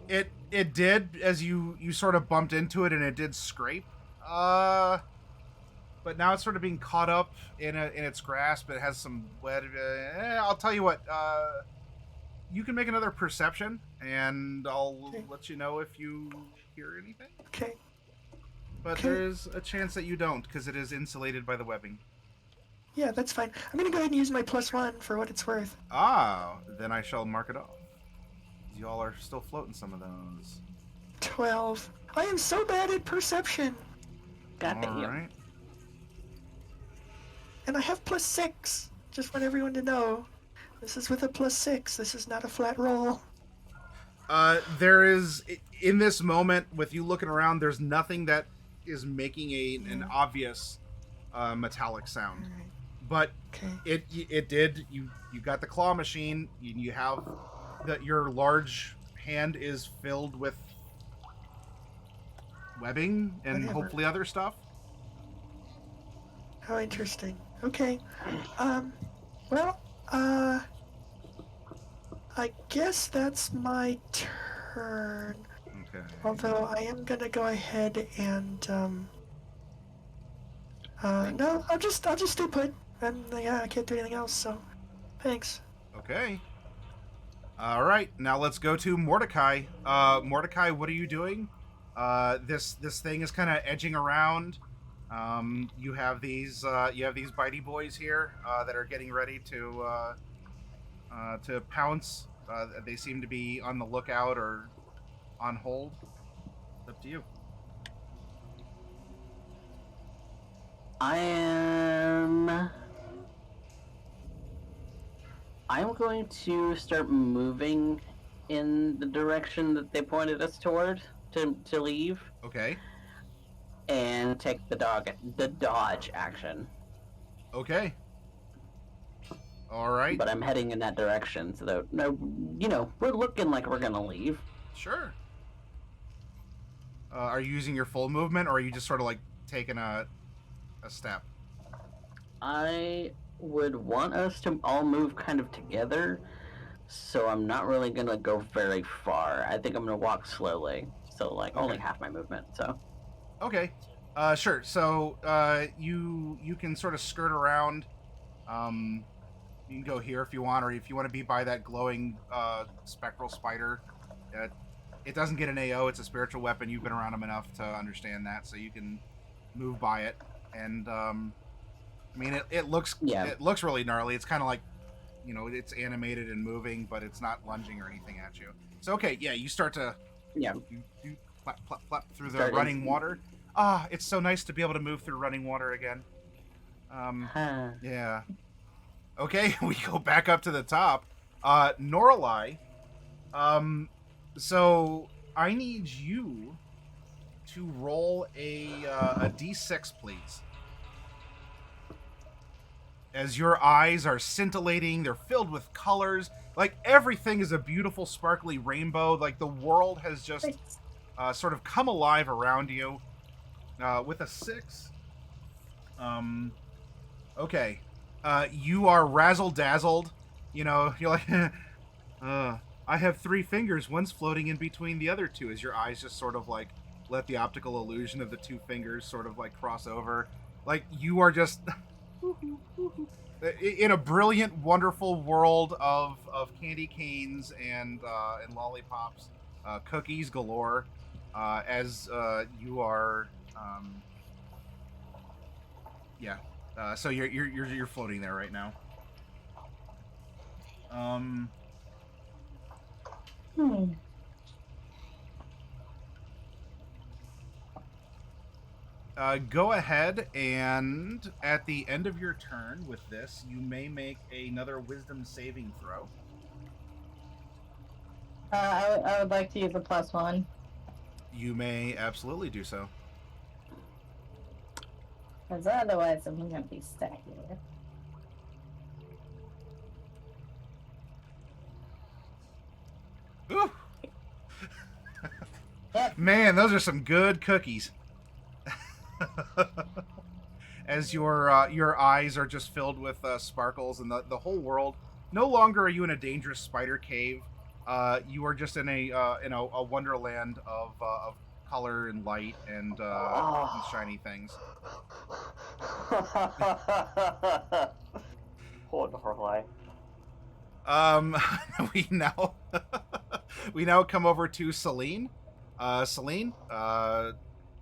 It did, as you sort of bumped into it, and it did scrape. But now it's sort of being caught up in its grasp. It has some wet. I'll tell you what. You can make another perception, and I'll let you know if you hear anything. Okay. But there's a chance that you don't, because it is insulated by the webbing. Yeah, that's fine. I'm gonna go ahead and use my +1 for what it's worth. Ah, then I shall mark it off. Y'all are still floating some of those. 12. I am so bad at perception. God All damn you. right. And I have +6. Just want everyone to know. This is with a +6. This is not a flat roll. There is, in this moment, with you looking around, there's nothing that is making an obvious metallic sound. All right. But Okay. it did. You got the claw machine. You have your large hand is filled with webbing and hopefully other stuff. How interesting. Okay. I guess that's my turn. Okay. Although I am gonna go ahead and no, I'll just stay put. And yeah, I can't do anything else. So, thanks. Okay. All right. Now let's go to Mordecai. Mordecai, what are you doing? This thing is kind of edging around. You have these bitey boys here that are getting ready to pounce. They seem to be on the lookout or on hold. It's up to you. I'm going to start moving in the direction that they pointed us toward to leave. Okay. And take the dodge action. Okay. All right. But I'm heading in that direction, so that we're looking like we're gonna leave. Sure. Are you using your full movement, or are you just sort of like taking a step? I would want us to all move kind of together, so I'm not really gonna go very far. I think I'm gonna walk slowly, so like only half my movement. So. Okay. Sure. So you can sort of skirt around. You can go here if you want, or if you want to be by that glowing spectral spider. It doesn't get an AO. It's a spiritual weapon. You've been around them enough to understand that, so you can move by it. And I mean, it looks really gnarly. It's kind of like, it's animated and moving, but it's not lunging or anything at you. So okay, yeah, you start to you plap, plap, plap through the running water. Ah, it's so nice to be able to move through running water again. Yeah. Okay, we go back up to the top. Norelai, so I need you to roll a d6, please. As your eyes are scintillating, they're filled with colors. Like, everything is a beautiful, sparkly rainbow. Like, the world has just sort of come alive around you. With a 6. Okay. You are razzle-dazzled. You're like, I have 3 fingers. One's floating in between the other 2, as your eyes just sort of, like, let the optical illusion of the 2 fingers sort of, like, cross over. Like, you are just... in a brilliant, wonderful world of candy canes and lollipops, cookies galore, as you are... so you're floating there right now. Go ahead, and at the end of your turn with this, you may make another wisdom saving throw. I would like to use a +1. You may absolutely do so. Because otherwise I'm going to be stuck here. Ooh. Yep. Man, those are some good cookies. As your eyes are just filled with sparkles, and the whole world. No longer are you in a dangerous spider cave. You are just in a wonderland of color and light and shiny things. Poor Norelai. We now come over to Selene. Selene,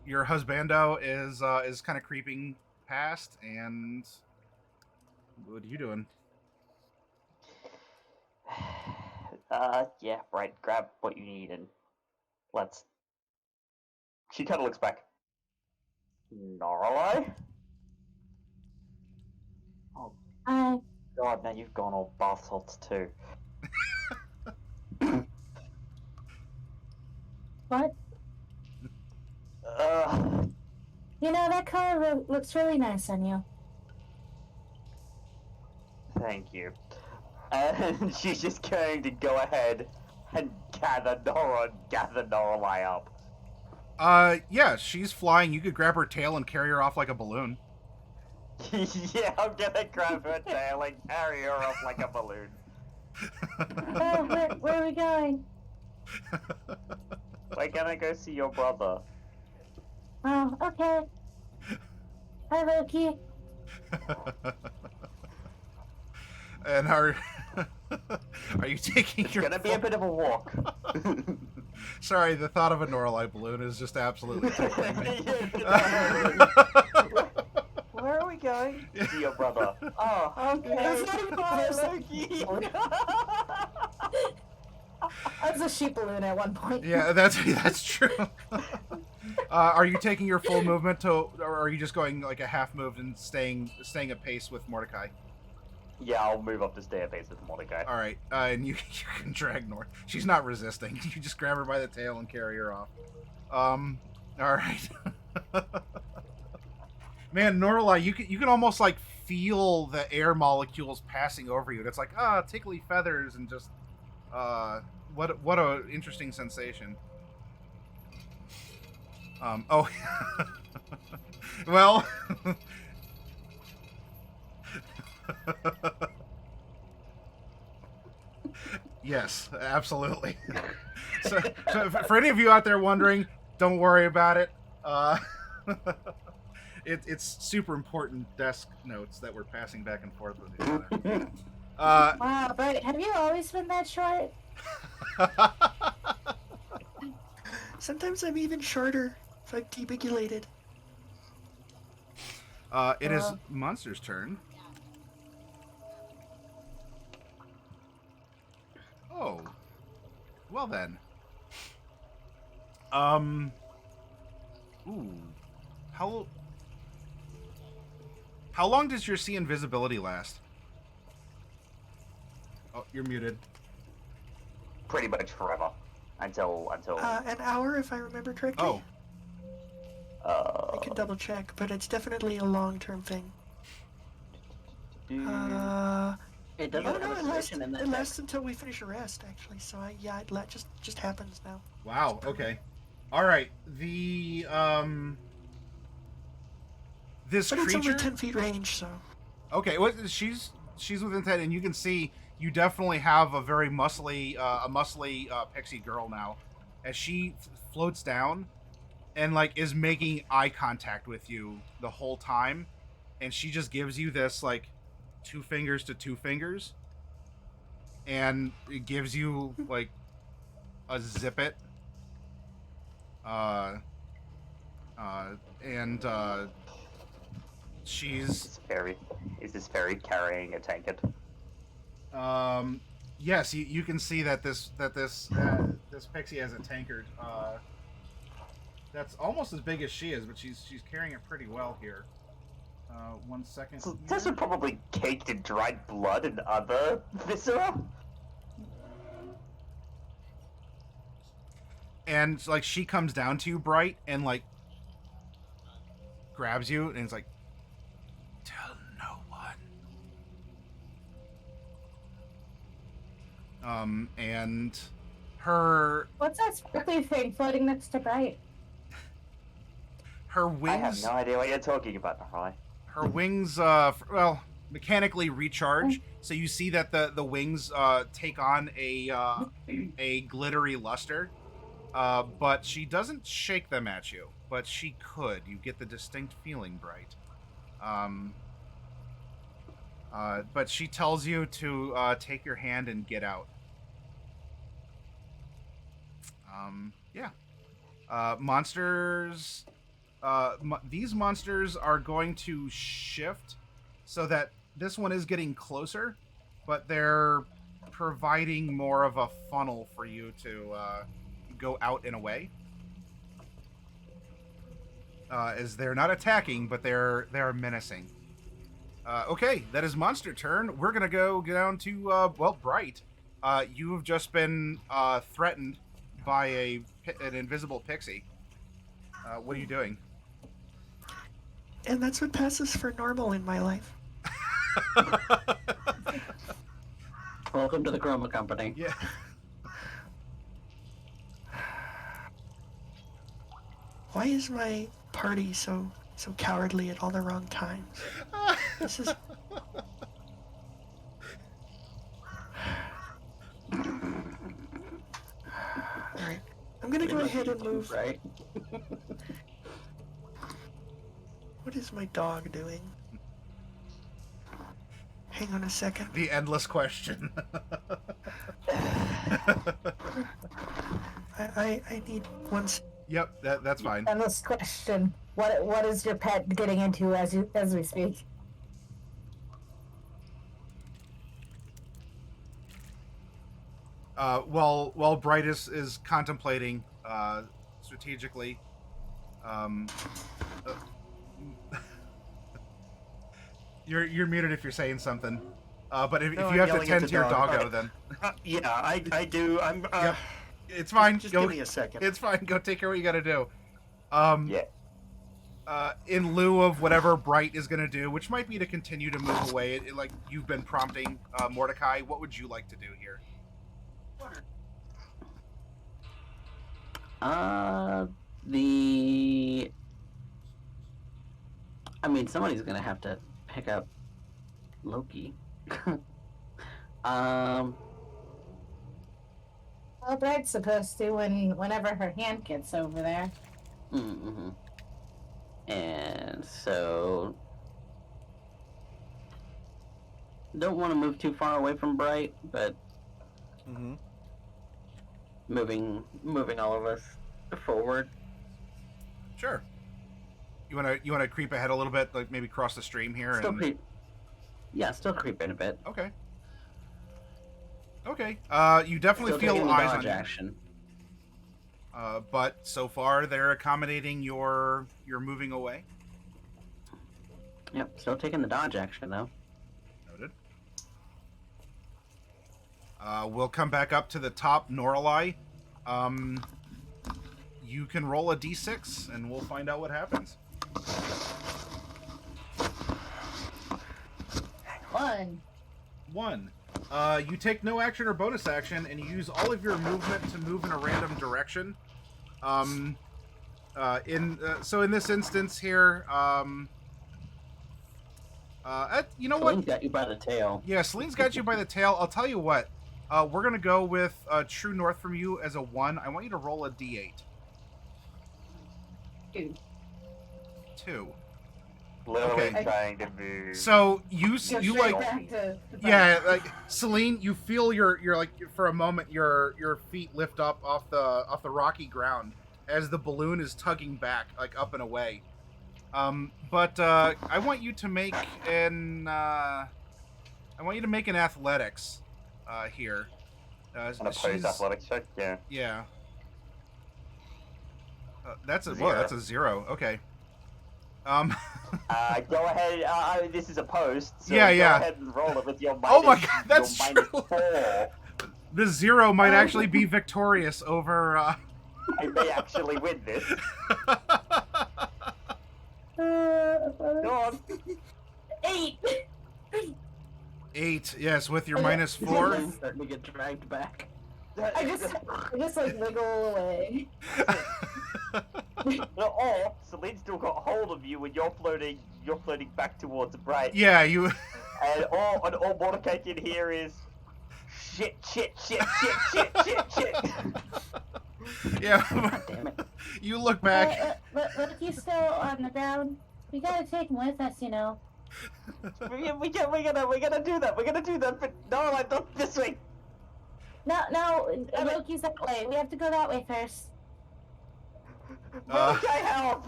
your husbando is kind of creeping past, and what are you doing? Yeah, right. Grab what you need and let's. She kind of looks back. Norelai? Oh, God, now you've gone all bath salts too. What? That color looks really nice on you. Thank you. And she's just going to go ahead and gather Norelai up. Yeah, she's flying. You could grab her tail and carry her off like a balloon. Yeah, I'm gonna grab her tail and carry her off like a balloon. Where are we going? We're gonna go see your brother. Oh, okay. Hi, Loki. And are you taking It's your gonna be a bit of a walk. Sorry, the thought of a Norlight balloon is just absolutely tickling me. Where are we going? See your brother. Oh, Okay. That's not even bye, Loki. Loki. I was a sheep balloon at one point. Yeah, that's true. Are you taking your full movement or are you just going like a half move and staying at pace with Mordecai? Yeah, I'll move up the staircase with Mordecai. All right, and you can drag Nor. She's not resisting. You just grab her by the tail and carry her off. All right. Man, Norlai, you can almost like feel the air molecules passing over you. And it's like tickly feathers and just what a interesting sensation. Oh, well. Yes, absolutely. So for any of you out there wondering, don't worry about it. It's super important desk notes that we're passing back and forth with each other. Wow, but have you always been that short? Sometimes I'm even shorter if I'm debigulated. It is Monster's turn. Oh, well then. Ooh, how long does your see invisibility last? Oh, you're muted. Pretty much forever. Until An hour, if I remember correctly. Oh. I can double check, but it's definitely a long-term thing. It doesn't have a station in that it text. lasts until we finish a rest, actually. So it just happens now. Wow. Okay. All right. The this But creature. it's only 10 feet range, so. Okay. Well, she's within 10, and you can see you definitely have a very muscly pixie girl now, as she floats down, and like is making eye contact with you the whole time, and she just gives you this like 2 fingers to 2 fingers, and it gives you like a zip it. She's is this fairy carrying a tankard? yes, you can see that this pixie has a tankard that's almost as big as she is, but she's carrying it pretty well here. 1 second. So this would probably caked in dried blood and other viscera. And like she comes down to you, Bright, and like grabs you, and it's like, tell no one. And her. What's that sparkly thing floating next to Bright? Her wings. I have no idea what you're talking about, Riley. Her wings, mechanically recharge. So you see that the wings take on a glittery luster. But she doesn't shake them at you. But she could. You get the distinct feeling, Bright. But she tells you to take your hand and get out. Yeah. Monsters. These monsters are going to shift so that this one is getting closer, but they're providing more of a funnel for you to go out and away. As they're not attacking, but they're menacing. Okay, that is monster turn. We're gonna go down to Bright. You have just been threatened by an invisible pixie. What are you doing? And that's what passes for normal in my life. Welcome to the Chroma Company. Yeah. Why is my party so cowardly at all the wrong times? This is... Alright. I'm gonna go ahead and move. Right. What is my dog doing? Hang on a second. The endless question. I need one. Yep, that's fine. Endless question. What is your pet getting into as we speak? While Bright is contemplating strategically, you're muted if you're saying something. But if you have to tend to your doggo, then yeah, I do. I'm. Yep. It's fine. Just give me a second. It's fine. Go take care of what you got to do. Yeah. In lieu of whatever Bright is going to do, which might be to continue to move away, like you've been prompting Mordecai, what would you like to do here? I mean, somebody's gonna have to pick up Loki. Well, Bright's supposed to whenever her hand gets over there. Mm-hmm. And so, don't want to move too far away from Bright, but moving all of us forward. Sure. You wanna creep ahead a little bit, like maybe cross the stream here. Still creep. Yeah, still creeping a bit. Okay. Okay. You definitely Still feel taking eyes dodge on you. action. But so far they're accommodating your moving away. Yep, still taking the dodge action though. Noted. We'll come back up to the top, Norlai. You can roll a d6, and we'll find out what happens. 1. You take no action or bonus action, and you use all of your movement to move in a random direction. So in this instance here, you know what? Selene's got you by the tail. Yeah, Selene's got you by the tail. I'll tell you what. We're gonna go with True North from you as a 1. I want you to roll a d8. 2. Literally Okay. trying to move. So you like. Back to Yeah, like Selene, you feel your like for a moment your feet lift up off the rocky ground as the balloon is tugging back like up and away. But I want you to make an athletics here. An opposed athletics check, yeah. Yeah. That's a 0. Okay. Go ahead. This is a post. So Yeah. Go ahead and roll it with your minus. Oh my God, that's your true. -4. The 0 might actually be victorious over. I may actually win this. Go on. 8. 8. Yes, with your -4. Selene's starting to get dragged back. I just like wiggle away. Or Celine's still got hold of you when you're floating back towards Bright. Yeah, you. And all Mordecai can hear is shit. Yeah. God damn it. You look back. But if he's still on the ground, we gotta take him with us, you know. We're gonna do that. We're gonna do that, but no, like not this way. No, Loki's that way. We have to go that way first. Mordecai, help!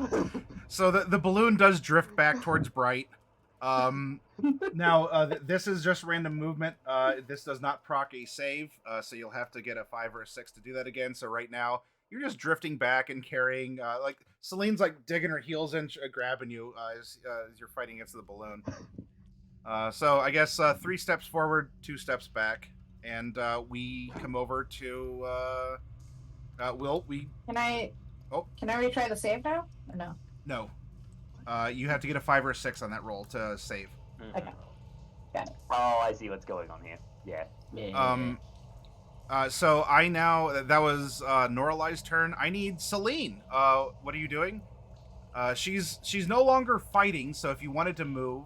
So the balloon does drift back towards Bright. Now this is just random movement. This does not proc a save, so you'll have to get a 5 or a 6 to do that again. So right now you're just drifting back and carrying. Like Selene's like digging her heels in, grabbing you as you're fighting against the balloon. So I guess 3 steps forward, 2 steps back, and we come over to. Can I? Oh. Can I retry the save now? Or no? No. You have to get a 5 or a 6 on that roll to save. Okay. Got it. Oh, I see what's going on here. Yeah. So I now that was Norlai's turn. I need Selene. What are you doing? She's no longer fighting. So if you wanted to move,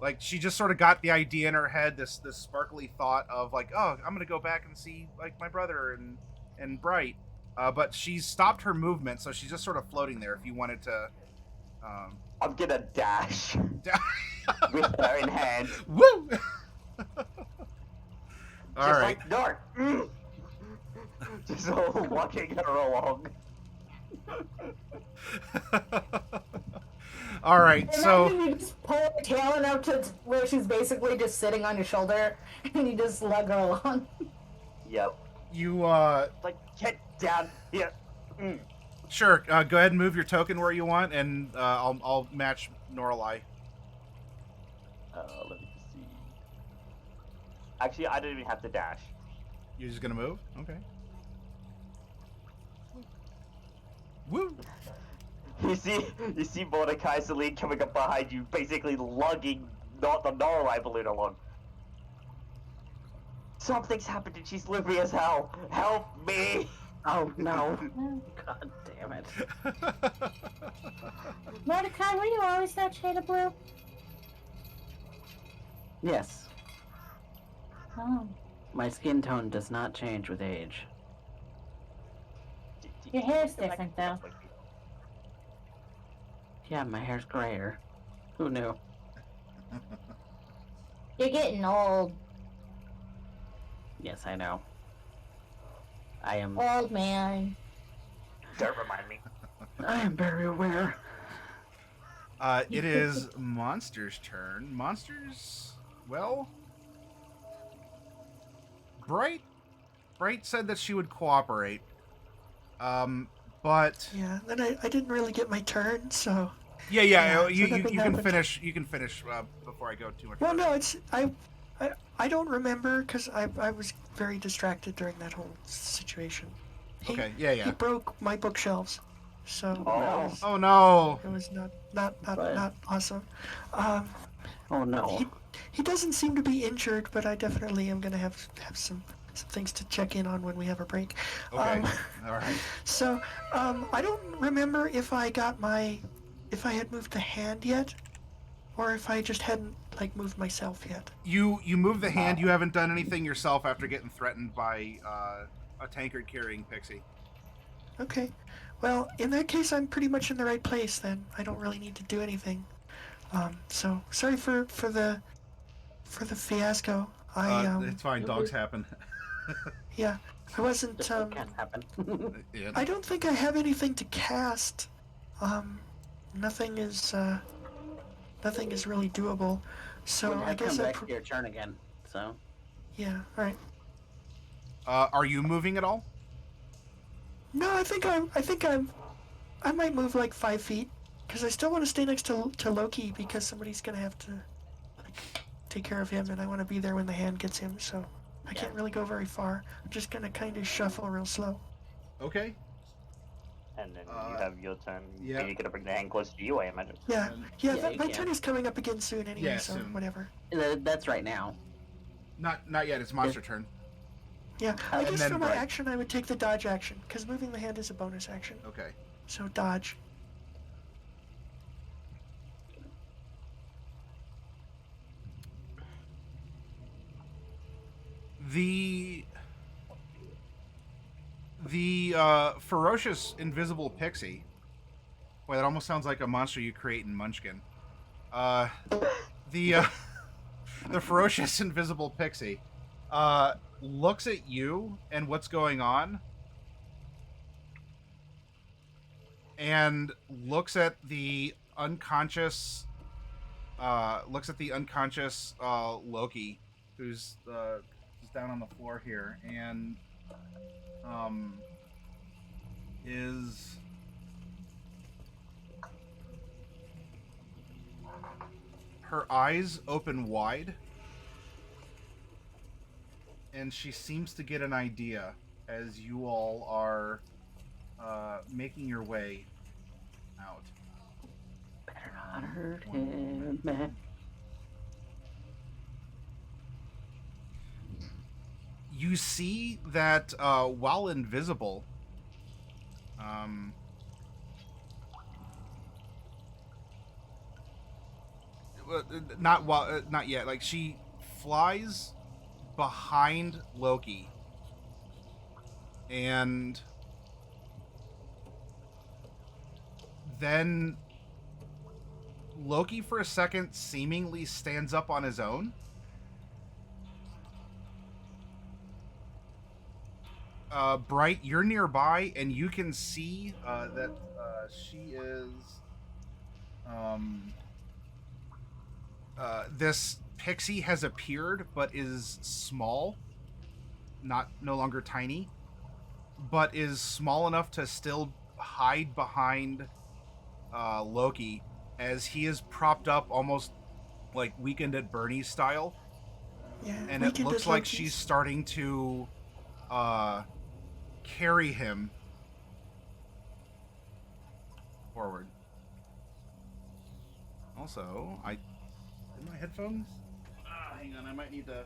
like she just sort of got the idea in her head, this sparkly thought of like, oh, I'm gonna go back and see like my brother and Bright. but she's stopped her movement, so she's just sort of floating there. If you wanted to, I'm gonna dash with her in hand. Woo! All Just right. like Dark. Just walking her along. All right, so Imagine you just pull her tail enough to where she's basically just sitting on your shoulder, and you just lug her along. Yep. you Like, get down here. sure, go ahead and move your token where you want, and I'll match Norlai. Let me just see. Actually, I don't even have to dash. You're just gonna move? Okay. Woo! You see Mordecai Selene coming up behind you, basically lugging not the Norlai balloon along. Something's happened and she's slippery as hell. Help me! Oh no! God damn it! Mordecai, were you always that shade of blue? Yes, Oh. my skin tone does not change with age. Your hair's different, though. Yeah, my hair's grayer. Who knew? You're getting old. Yes, I know. I am. Old man. Don't remind me. I am very aware. It is Monster's turn. Monsters, well, Bright said that she would cooperate. But Yeah, then I didn't really get my turn, so. yeah, Yeah, you so nothing can happened. finish. You can finish before I go too much. Well, further. no, it's I don't remember because I was very distracted during that whole situation. Okay, yeah. He broke my bookshelves, so Oh. Oh no! it was not awesome. Oh no! He doesn't seem to be injured, but I definitely am gonna have some things to check in on when we have a break. Okay, all right. So, I don't remember if I had moved the hand yet, or if I just hadn't moved myself yet. You move the hand. You haven't done anything yourself after getting threatened by a tankard carrying pixie. Okay, well, in that case, I'm pretty much in the right place then. I don't really need to do anything. So sorry for the fiasco. It's fine. Dogs happen. Yeah, I wasn't. That can't happen. Yeah. I don't think I have anything to cast. Nothing is really doable. So We'll I have to guess come back to your turn again. So. yeah. All right. Are you moving at all? No, I think I might move 5 feet because I still want to stay next to Loki because somebody's gonna have to take care of him, and I want to be there when the hand gets him. So I can't really go very far. I'm just gonna kind of shuffle real slow. Okay. And then you have your turn. yeah. And you're gonna bring the hand close to you, I imagine. Yeah, Yeah, my you turn can. is coming up again soon anyway. Yeah, so soon. whatever. That's right now. Not yet. It's monster turn. Yeah, I And guess then for my Bright. action I would take the dodge action because moving the hand is a bonus action. Okay. So dodge. The ferocious invisible pixie. Boy, that almost sounds like a monster you create in Munchkin. The ferocious invisible pixie looks at you and what's going on, and looks at the unconscious Loki, who's down on the floor here, and is her eyes open wide, and she seems to get an idea as you all are making your way out. Better not hurt him, man. You see that while invisible, not yet. Like, she flies behind Loki, and then Loki for a second seemingly stands up on his own. Bright, you're nearby, and you can see that she is this pixie has appeared, but is small, no longer tiny, but is small enough to still hide behind Loki, as he is propped up almost like Weekend at Bernie's style. Yeah, and it looks like she's starting to carry him forward. Also, in my headphones? Hang on, I might need to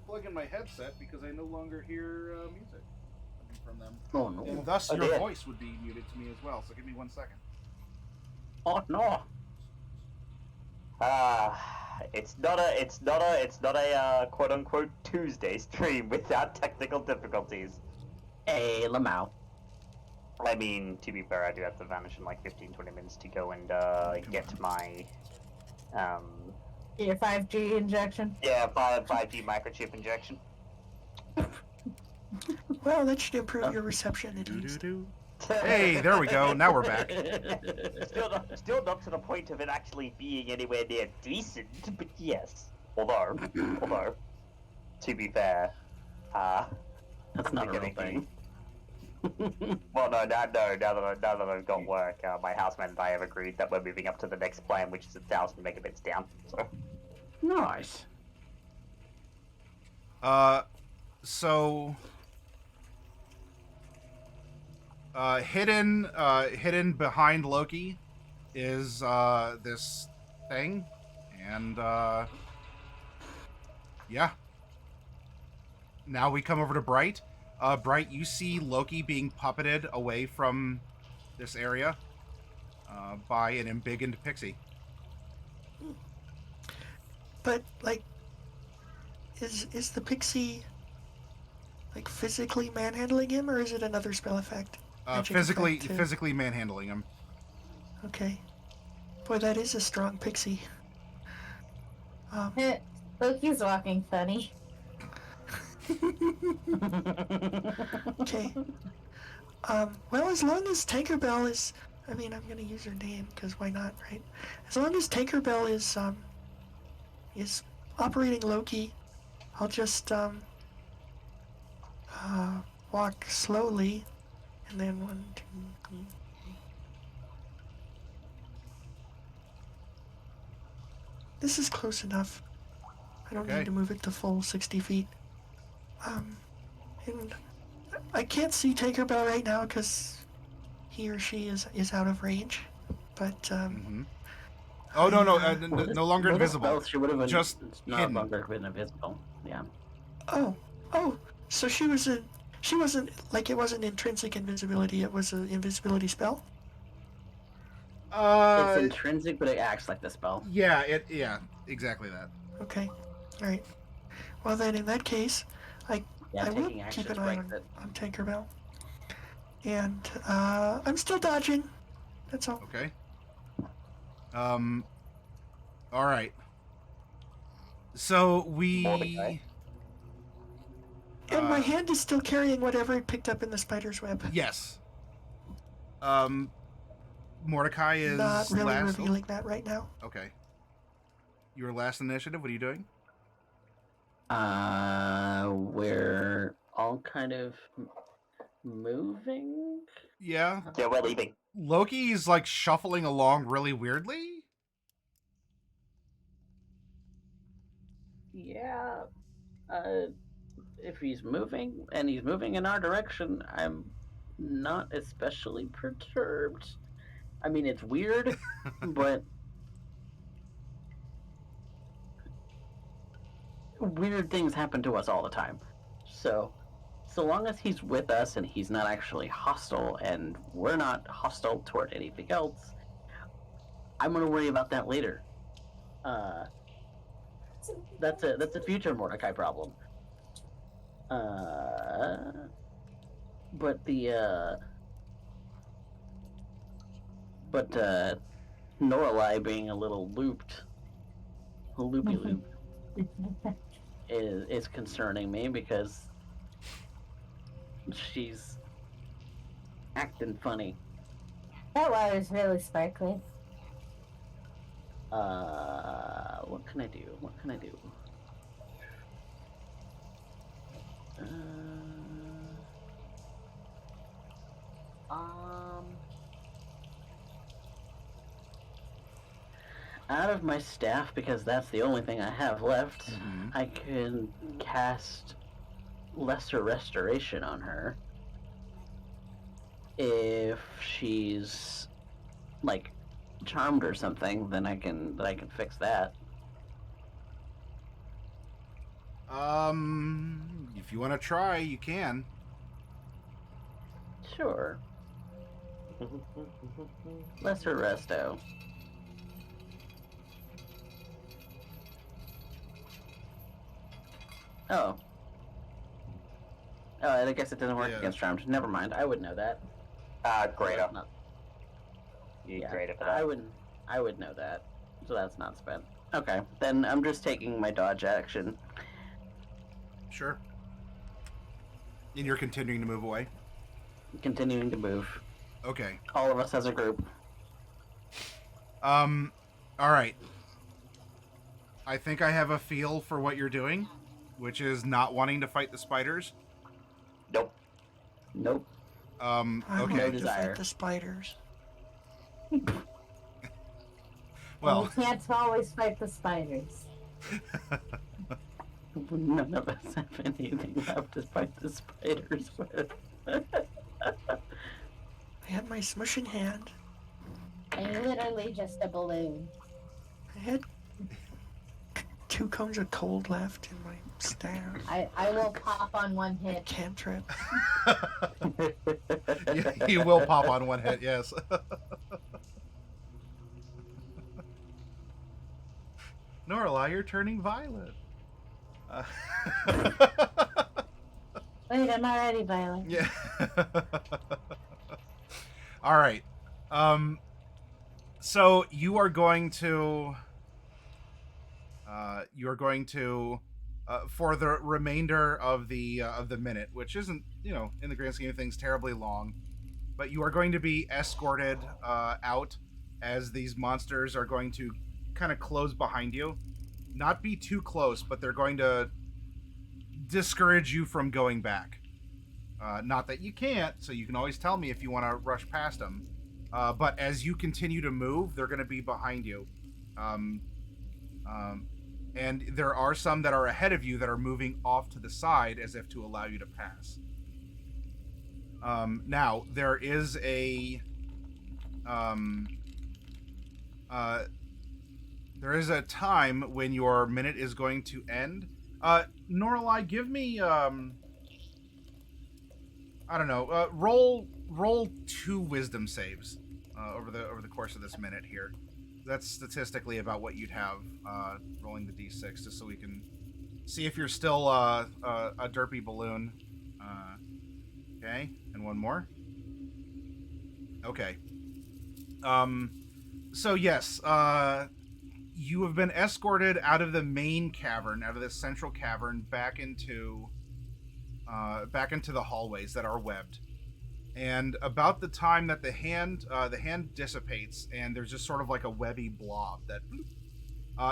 plug in my headset because I no longer hear music coming from them. Oh no. And thus your voice would be muted to me as well, so give me 1 second. Oh no. It's not a quote unquote Tuesday stream without technical difficulties. Hey, Lamau. I mean, to be fair, I do have to vanish in like 15-20 minutes to go and get my Your 5G injection. Yeah, 5G microchip injection. Well, that should improve your reception at least. Hey, there we go. Now we're back. Still not to the point of it actually being anywhere near decent, but yes. Although, to be fair, that's not a real thing. Well, no, now that I've got work, my housemate and I have agreed that we're moving up to the next plan, which is 1,000 megabits down. So. Nice. So hidden behind Loki is this thing, and yeah. Now we come over to Bright. Bright, you see Loki being puppeted away from this area by an embiggened pixie. But like, is the pixie like physically manhandling him, or is it another spell effect? Physically manhandling him. Okay. Boy, that is a strong pixie. Loki's walking funny. Okay. Well, as long as Tinkerbell is, I mean, I'm gonna use her name because why not, right? As long as Tinkerbell is operating Loki, I'll just walk slowly, and then 1, 2, 3. This is close enough. I don't need to move it to full 60 feet. And I can't see Tinkerbell right now because he or she is out of range. But Oh no, no longer invisible. She would have been just no hidden. longer been invisible. Yeah. Oh, so she wasn't like, it wasn't intrinsic invisibility. It was an invisibility spell. It's intrinsic, but it acts like the spell. Yeah, exactly that. Okay, all right. Well then, in that case, I will keep an eye on Tinkerbell. And I'm still dodging. That's all. Okay. All right. So we. And my hand is still carrying whatever it picked up in the spider's web. Yes. Mordecai is not really last. revealing that right now. Okay. Your last initiative. What are you doing? We're all kind of moving. Yeah. Yeah, we're leaving. Loki's like shuffling along really weirdly. Yeah. If he's moving and he's moving in our direction, I'm not especially perturbed. I mean, it's weird, but weird things happen to us all the time. So long as he's with us and he's not actually hostile and we're not hostile toward anything else, I'm gonna worry about that later. That's a future Mordecai problem. But the But Norlai being a little loopy loop, is concerning me because she's acting funny. That water's really sparkly. What can I do? What can I do? Out of my staff, because that's the only thing I have left, I can cast Lesser Restoration on her. If she's like charmed or something, then I can fix that. If you want to try, you can. Sure. Lesser Resto. Oh. Oh, I guess it doesn't work against charmed. Never mind. I would know that. Greater. Not... You Yeah, greater for that. I would know that. So that's not spent. Okay, then I'm just taking my dodge action. Sure. And you're continuing to move away? Continuing to move. Okay. All of us as a group. All right. I think I have a feel for what you're doing, which is not wanting to fight the spiders. Nope. Nope. I okay. wanted to fight the spiders. Well, we can't always fight the spiders. None of us have anything left to fight the spiders with. I had my smushing hand. I'm literally just a balloon. I had 2 cones of cold left in my staff. I will pop on one hit. Cantrip. you will pop on one hit, yes. Norla, you're turning violet. Wait, I'm already violet. Yeah. All right. So you are going to for the remainder of the minute, which isn't, in the grand scheme of things, terribly long, but you are going to be escorted out as these monsters are going to kind of close behind you. Not be too close, but they're going to discourage you from going back. Not that you can't, so you can always tell me if you want to rush past them. But as you continue to move, they're going to be behind you. And there are some that are ahead of you that are moving off to the side as if to allow you to pass. Now, there is a time when your minute is going to end. Norlai, give me I don't know. Roll 2 wisdom saves over the course of this minute here. That's statistically about what you'd have rolling the d6, just so we can see if you're still a derpy balloon. Okay, and one more. Okay. So yes, you have been escorted out of the main cavern, out of this central cavern, back into the hallways that are webbed. And about the time that the hand dissipates, and there's just sort of like a webby blob that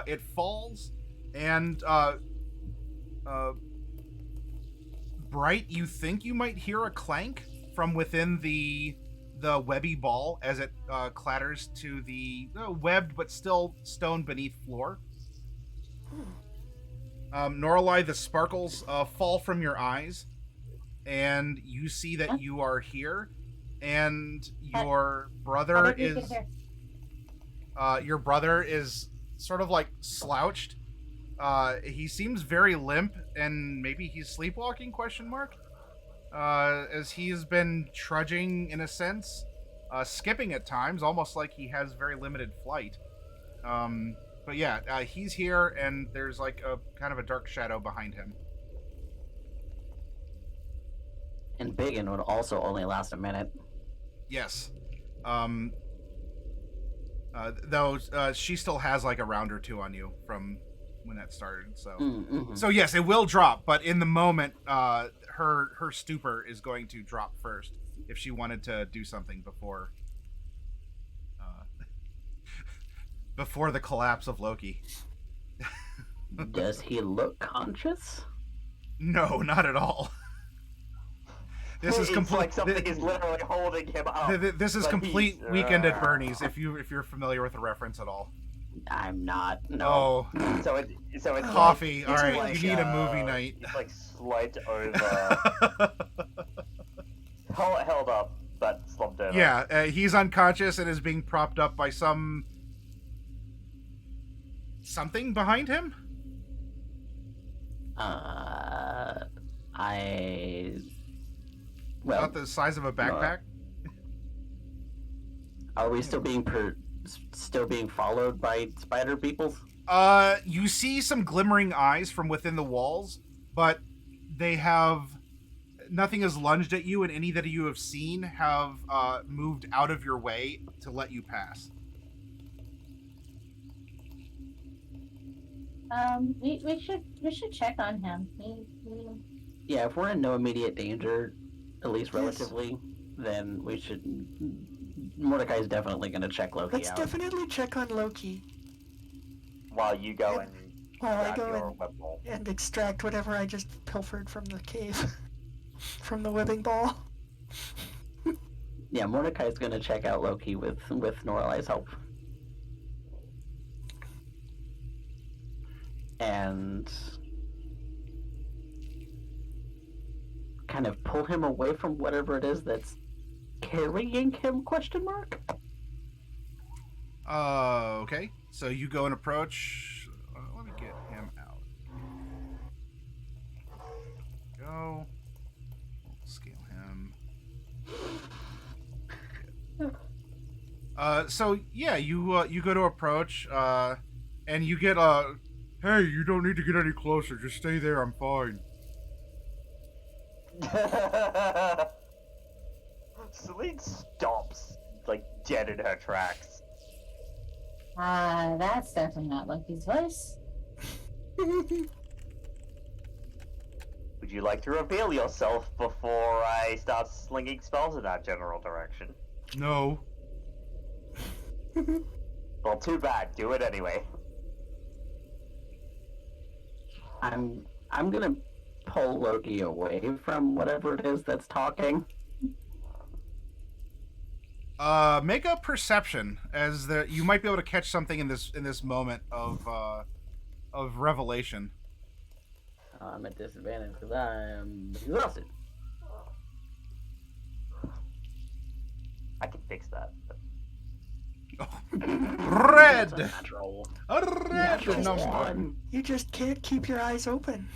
it falls, and Bright, you think you might hear a clank from within the webby ball as it clatters to the webbed but still stone beneath floor. Norlai, the sparkles fall from your eyes, and you see that you are here, and your brother is sort of like slouched. He seems very limp, and maybe he's sleepwalking, ? As he's been trudging in a sense, skipping at times, almost like he has very limited flight. But yeah, he's here, and there's like a kind of a dark shadow behind him. And Biggin would also only last a minute. Yes. Though she still has like a round or two on you from when that started. So, Mm-hmm. so yes, it will drop. But in the moment, her stupor is going to drop first if she wanted to do something before before the collapse of Loki. Does he look conscious? No, not at all. This is complete. Like something is literally holding him up. This is complete Weekend at Bernie's. If you're familiar with the reference at all. I'm not. No. Oh. So it's Coffee. Like, all right, like, you need a movie night. It's like slumped over. held up, but slumped over. Yeah, he's unconscious and is being propped up by something behind him. Well, about the size of a backpack. Are we still being followed by spider people? You see some glimmering eyes from within the walls, but they have nothing has lunged at you, and any that you have seen have moved out of your way to let you pass. We should check on him. Yeah, if we're in no immediate danger, at least relatively, then we should. Mordecai's definitely going to check Loki Let's out. definitely check on Loki. While you go and While I grab go your web ball. and extract whatever I just pilfered from the cave. From the webbing ball. Yeah, Mordecai's going to check out Loki with Norelai's help. And kind of pull him away from whatever it is that's carrying him, question mark? Okay. So you go and approach. Let me get him out. Go. We'll scale him. So yeah, you go to approach, and you get a, hey, you don't need to get any closer. Just stay there. I'm fine. Selene stops, like, dead in her tracks. That's definitely not Loki's voice. Would you like to reveal yourself before I start slinging spells in that general direction? No. Well, too bad. Do it anyway. I'm gonna pull Loki away from whatever it is that's talking. Make a perception, as you might be able to catch something in this moment of revelation. I'm at disadvantage because I am exhausted. I can fix that. But... Red! Natural. A red number. One. You just can't keep your eyes open.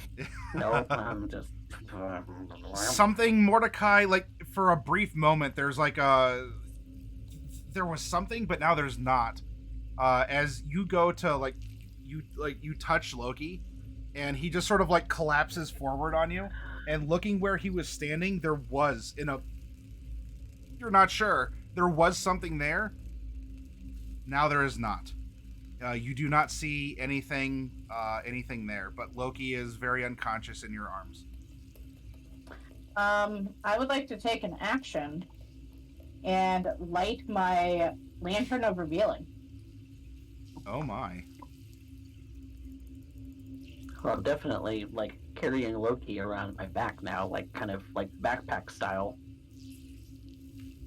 Nope, I'm just... Something, Mordecai, like, for a brief moment, there's like a... There was something, but now there's not. As you go to, you touch Loki, and he just sort of, like, collapses forward on you, and looking where he was standing, there was, you're not sure, there was something there. Now there is not. You do not see anything there, but Loki is very unconscious in your arms. I would like to take an action and light my lantern of revealing. Oh my. Well, I'm definitely, like, carrying Loki around my back now, like, kind of, like, backpack style.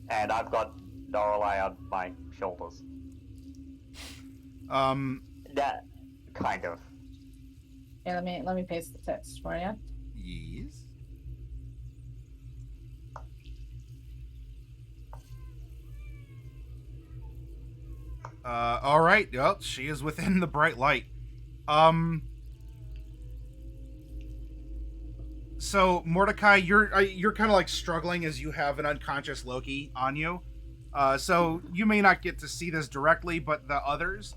And I've got Lorelei on my shoulders. That kind of. Yeah, let me paste the text for you. Yes. All right. Well, she is within the bright light. So Mordecai, you're kind of like struggling as you have an unconscious Loki on you. So you may not get to see this directly, but the others,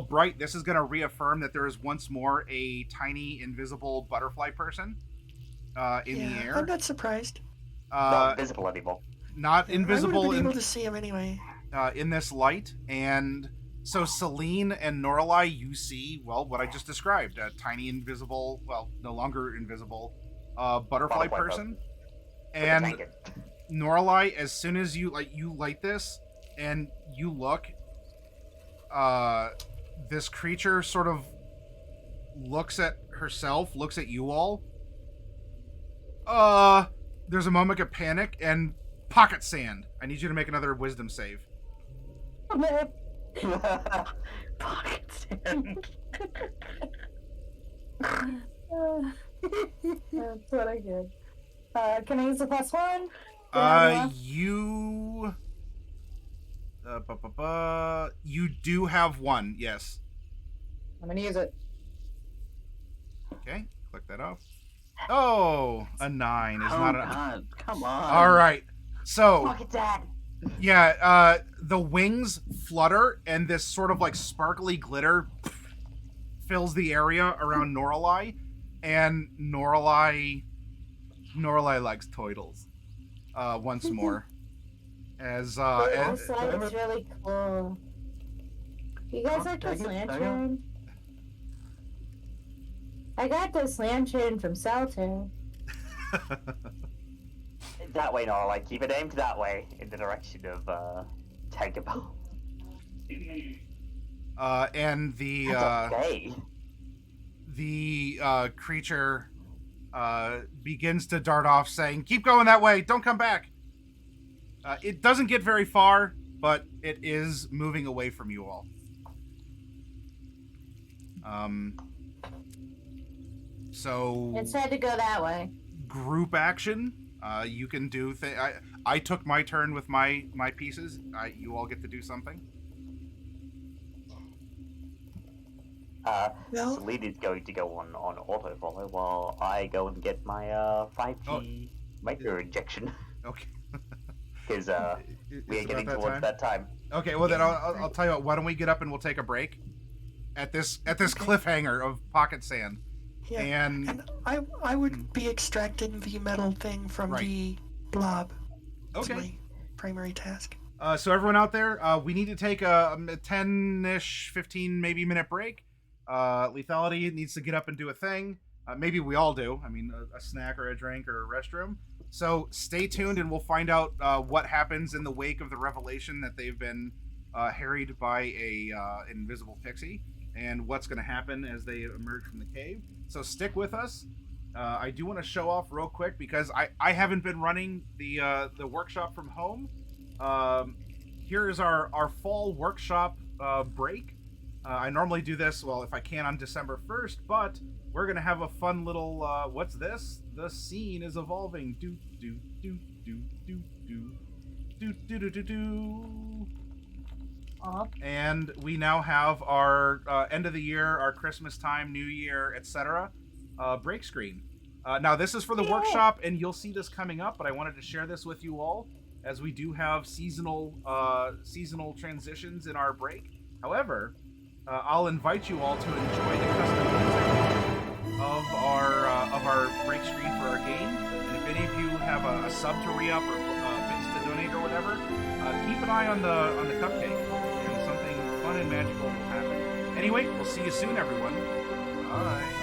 Bright, this is going to reaffirm that there is once more a tiny invisible butterfly person in the air. I'm not surprised. Not invisible anymore. Not invisible. I would have been able to see him anyway. in this light, and so Selene and Norlai, you see, well, what I just described, a tiny invisible, well, no longer invisible, butterfly person. And Norlai, as soon as you light this and you look, this creature sort of looks at herself, looks at you all. There's a moment of panic and pocket sand. I need you to make another wisdom save. Pocket sand. That's what I get. Can I use the +1? You do have one, yes. I'm gonna use it. Okay, click that off. Oh, a 9 is not a... God, come on. All right, so... Look at that! Yeah, the wings flutter, and this sort of like sparkly glitter fills the area around Norlai, and Norlai likes toidles. Once more. This slide is really cool. You guys like this lantern? I got this lantern from Salto. That way, Norlai. Keep it aimed that way, in the direction of Tagabel. And the creature begins to dart off, saying, "Keep going that way. Don't come back." It doesn't get very far, but it is moving away from you all. So It said to go that way. Group action. You can do. I took my turn with my pieces. You all get to do something. Selene is going to go on auto follow while I go and get my 5G micro injection. Okay. Because we are getting towards that time. Okay, well then I'll tell you what. Why don't we get up and we'll take a break at this cliffhanger of pocket sand. Yeah, and I would be extracting the metal thing from the blob. That's my primary task. So everyone out there, we need to take a 10-ish, 15 maybe minute break. Lethality needs to get up and do a thing. Maybe we all do. I mean, a snack or a drink or a restroom. So stay tuned and we'll find out what happens in the wake of the revelation that they've been harried by a invisible pixie, and what's going to happen as they emerge from the cave. So stick with us. I do want to show off real quick because I haven't been running the workshop from home. Here is our fall workshop break. I normally do this, well, if I can, on December 1st, but we're going to have a fun little, what's this? The scene is evolving. Do, do, do, do, do, do, do, do, do, do, do. And we now have our end of the year, our Christmas time, New Year, etc. Break screen. Now, this is for the workshop, and you'll see this coming up, but I wanted to share this with you all, as we do have seasonal transitions in our break. However, I'll invite you all to enjoy the custom music of our break screen for our game. And if any of you have a sub to re-up or bits to donate or whatever, keep an eye on the cupcake, and something fun and magical will happen. Anyway, we'll see you soon, everyone. Bye.